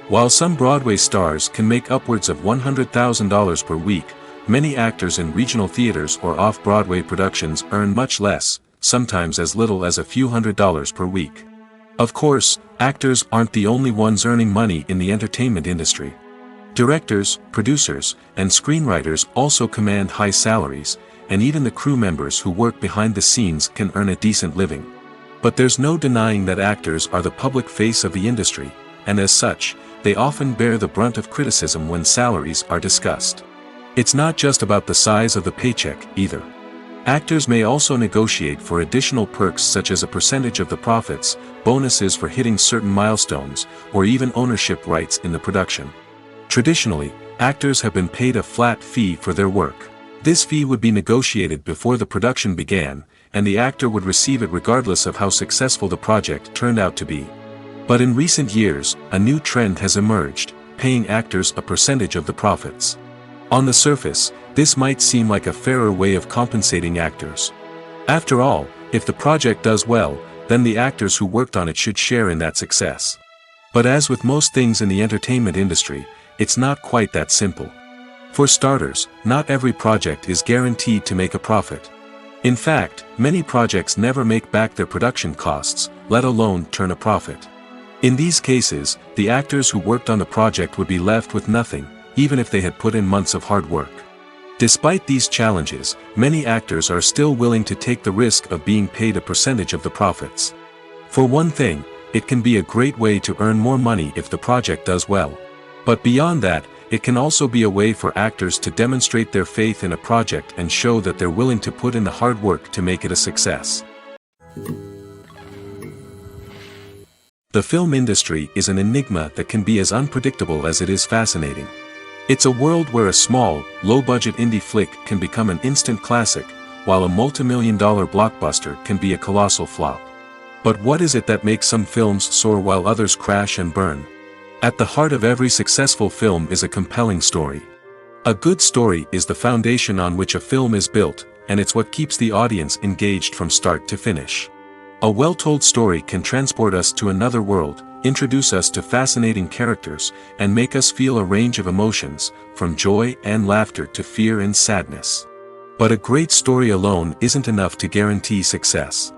While some Broadway stars can make upwards of $100,000 per week, many actors in regional theaters or off-Broadway productions earn much less, sometimes as little as a few $100s per week. Of course, actors aren't the only ones earning money in the entertainment industry. Directors, producers, and screenwriters also command high salaries, and even the crew members who work behind the scenes can earn a decent living. But there's no denying that actors are the public face of the industry, and as such, they often bear the brunt of criticism when salaries are discussed. It's not just about the size of the paycheck, either. Actors may also negotiate for additional perks such as a percentage of the profits, bonuses for hitting certain milestones, or even ownership rights in the production. Traditionally, actors have been paid a flat fee for their work. This fee would be negotiated before the production began, and the actor would receive it regardless of how successful the project turned out to be. But in recent years, a new trend has emerged, paying actors a percentage of the profits. On the surface, this might seem like a fairer way of compensating actors. After all, if the project does well, then the actors who worked on it should share in that success. But as with most things in the entertainment industry, it's not quite that simple. For starters, not every project is guaranteed to make a profit. In fact, many projects never make back their production costs, let alone turn a profit. In these cases, the actors who worked on the project would be left with nothing, even if they had put in months of hard work. Despite these challenges, many actors are still willing to take the risk of being paid a percentage of the profits. For one thing, it can be a great way to earn more money if the project does well. But beyond that, it can also be a way for actors to demonstrate their faith in a project and show that they're willing to put in the hard work to make it a success. The film industry is an enigma that can be as unpredictable as it is fascinating. It's a world where a small, low-budget indie flick can become an instant classic, while a multi-million-dollar blockbuster can be a colossal flop. But what is it that makes some films soar while others crash and burn? At the heart of every successful film is a compelling story. A good story is the foundation on which a film is built, and it's what keeps the audience engaged from start to finish. A well-told story can transport us to another world, introduce us to fascinating characters, and make us feel a range of emotions, from joy and laughter to fear and sadness. But a great story alone isn't enough to guarantee success.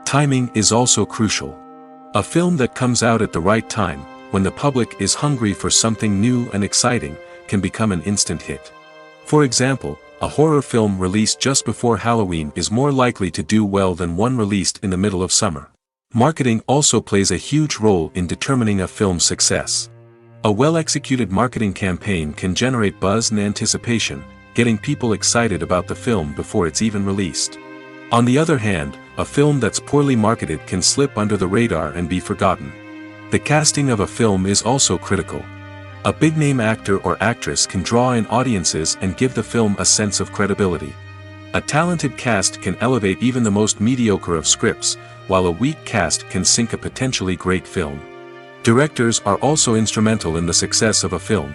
Timing is also crucial. A film that comes out at the right time, when the public is hungry for something new and exciting, can become an instant hit. For example, a horror film released just before Halloween is more likely to do well than one released in the middle of summer. Marketing also plays a huge role in determining a film's success. A well-executed marketing campaign can generate buzz and anticipation, getting people excited about the film before it's even released. On the other hand, a film that's poorly marketed can slip under the radar and be forgotten. The casting of a film is also critical. A big-name actor or actress can draw in audiences and give the film a sense of credibility. A talented cast can elevate even the most mediocre of scripts, while a weak cast can sink a potentially great film. Directors are also instrumental in the success of a film.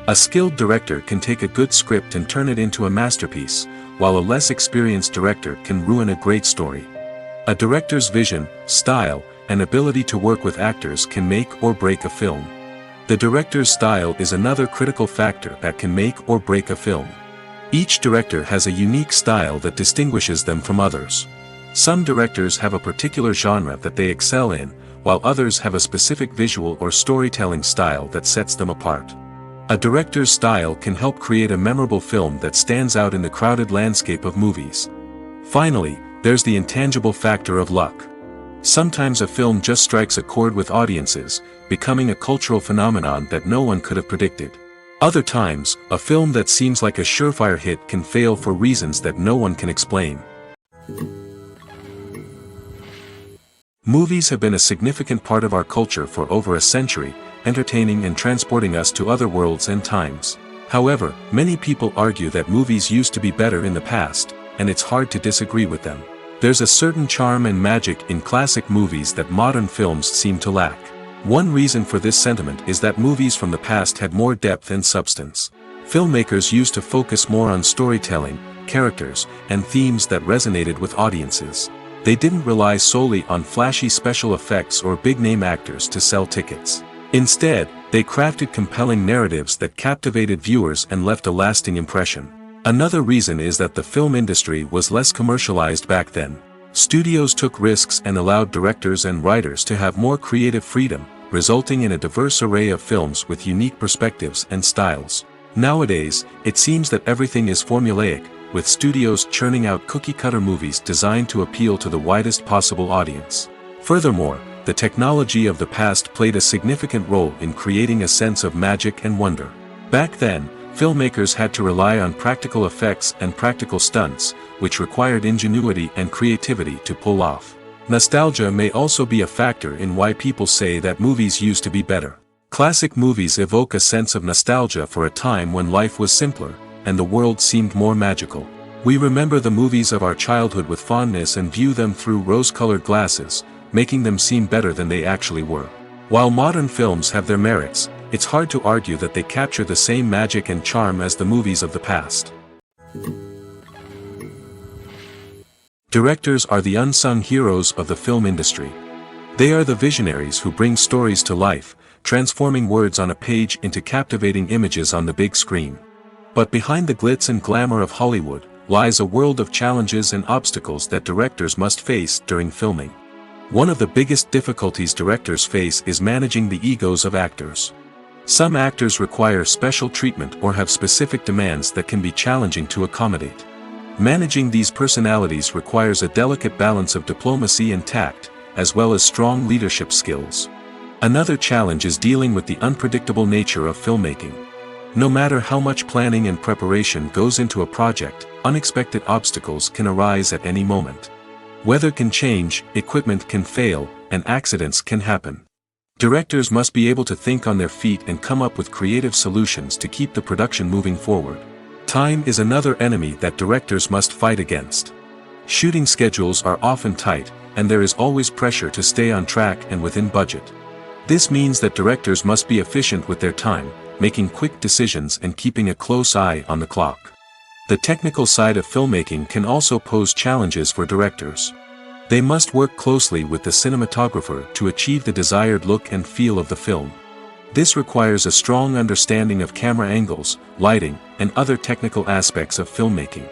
A skilled director can take a good script and turn it into a masterpiece, while a less experienced director can ruin a great story. A director's vision, style, and ability to work with actors can make or break a film. The director's style is another critical factor that can make or break a film. Each director has a unique style that distinguishes them from others. Some directors have a particular genre that they excel in, while others have a specific visual or storytelling style that sets them apart. A director's style can help create a memorable film that stands out in the crowded landscape of movies. Finally, there's the intangible factor of luck. Sometimes a film just strikes a chord with audiences, becoming a cultural phenomenon that no one could have predicted. Other times, a film that seems like a surefire hit can fail for reasons that no one can explain. Movies have been a significant part of our culture for over a century, entertaining and transporting us to other worlds and times. However, many people argue that movies used to be better in the past, and it's hard to disagree with them. There's a certain charm and magic in classic movies that modern films seem to lack. One reason for this sentiment is that movies from the past had more depth and substance. Filmmakers used to focus more on storytelling, characters, and themes that resonated with audiences. They didn't rely solely on flashy special effects or big-name actors to sell tickets. Instead, they crafted compelling narratives that captivated viewers and left a lasting impression. Another reason is that the film industry was less commercialized back then. Studios took risks and allowed directors and writers to have more creative freedom, resulting in a diverse array of films with unique perspectives and styles. Nowadays, it seems that everything is formulaic, with studios churning out cookie-cutter movies designed to appeal to the widest possible audience. Furthermore, the technology of the past played a significant role in creating a sense of magic and wonder. Back then, filmmakers had to rely on practical effects and practical stunts, which required ingenuity and creativity to pull off. Nostalgia may also be a factor in why people say that movies used to be better. Classic movies evoke a sense of nostalgia for a time when life was simpler, and the world seemed more magical. We remember the movies of our childhood with fondness and view them through rose-colored glasses, making them seem better than they actually were. While modern films have their merits, it's hard to argue that they capture the same magic and charm as the movies of the past. Directors are the unsung heroes of the film industry. They are the visionaries who bring stories to life, transforming words on a page into captivating images on the big screen. But behind the glitz and glamour of Hollywood, lies a world of challenges and obstacles that directors must face during filming. One of the biggest difficulties directors face is managing the egos of actors. Some actors require special treatment or have specific demands that can be challenging to accommodate. Managing these personalities requires a delicate balance of diplomacy and tact, as well as strong leadership skills. Another challenge is dealing with the unpredictable nature of filmmaking. No matter how much planning and preparation goes into a project, unexpected obstacles can arise at any moment. Weather can change, equipment can fail, and accidents can happen. Directors must be able to think on their feet and come up with creative solutions to keep the production moving forward. Time is another enemy that directors must fight against. Shooting schedules are often tight, and there is always pressure to stay on track and within budget. This means that directors must be efficient with their time, making quick decisions and keeping a close eye on the clock. The technical side of filmmaking can also pose challenges for directors. They must work closely with the cinematographer to achieve the desired look and feel of the film. This requires a strong understanding of camera angles, lighting, and other technical aspects of filmmaking.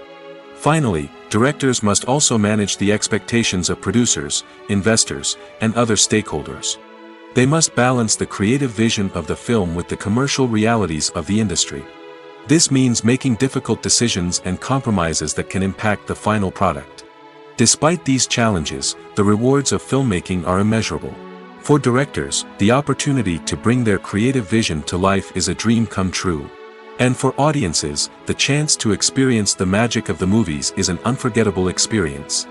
Finally, directors must also manage the expectations of producers, investors, and other stakeholders. They must balance the creative vision of the film with the commercial realities of the industry. This means making difficult decisions and compromises that can impact the final product. Despite these challenges, the rewards of filmmaking are immeasurable. For directors, the opportunity to bring their creative vision to life is a dream come true. And for audiences, the chance to experience the magic of the movies is an unforgettable experience.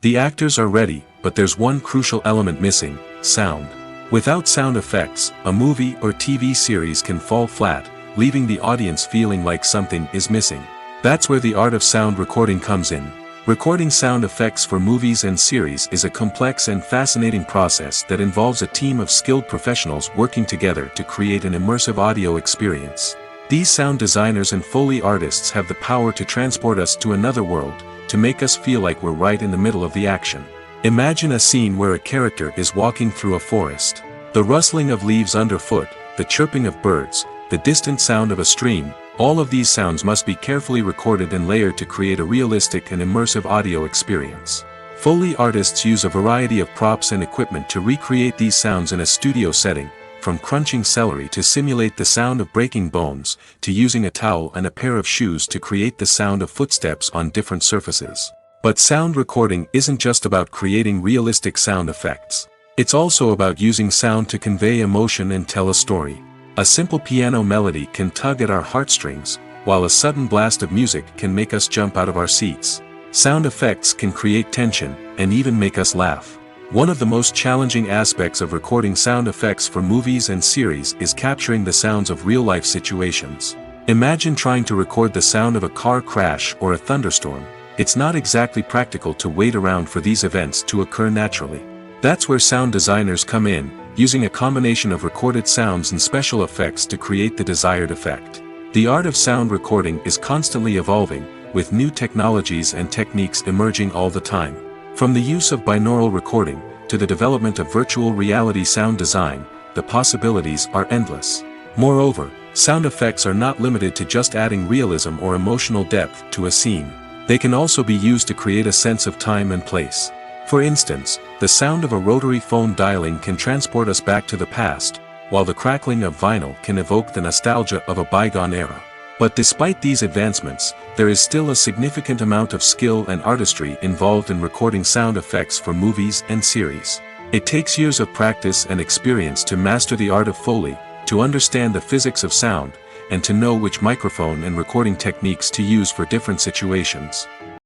The actors are ready, but there's one crucial element missing: sound. Without sound effects, a movie or TV series can fall flat, leaving the audience feeling like something is missing. That's where the art of sound recording comes in. Recording sound effects for movies and series is a complex and fascinating process that involves a team of skilled professionals working together to create an immersive audio experience. These sound designers and Foley artists have the power to transport us to another world, to make us feel like we're right in the middle of the action. Imagine a scene where a character is walking through a forest. The rustling of leaves underfoot, the chirping of birds, the distant sound of a stream, all of these sounds must be carefully recorded and layered to create a realistic and immersive audio experience. Foley artists use a variety of props and equipment to recreate these sounds in a studio setting, from crunching celery to simulate the sound of breaking bones, to using a towel and a pair of shoes to create the sound of footsteps on different surfaces. But sound recording isn't just about creating realistic sound effects. It's also about using sound to convey emotion and tell a story. A simple piano melody can tug at our heartstrings, while a sudden blast of music can make us jump out of our seats. Sound effects can create tension, and even make us laugh. One of the most challenging aspects of recording sound effects for movies and series is capturing the sounds of real-life situations. Imagine trying to record the sound of a car crash or a thunderstorm. It's not exactly practical to wait around for these events to occur naturally. That's where sound designers come in, using a combination of recorded sounds and special effects to create the desired effect. The art of sound recording is constantly evolving, with new technologies and techniques emerging all the time. From the use of binaural recording, to the development of virtual reality sound design, the possibilities are endless. Moreover, sound effects are not limited to just adding realism or emotional depth to a scene. They can also be used to create a sense of time and place. For instance, the sound of a rotary phone dialing can transport us back to the past, while the crackling of vinyl can evoke the nostalgia of a bygone era. But despite these advancements, there is still a significant amount of skill and artistry involved in recording sound effects for movies and series. It takes years of practice and experience to master the art of Foley, to understand the physics of sound, and to know which microphone and recording techniques to use for different situations.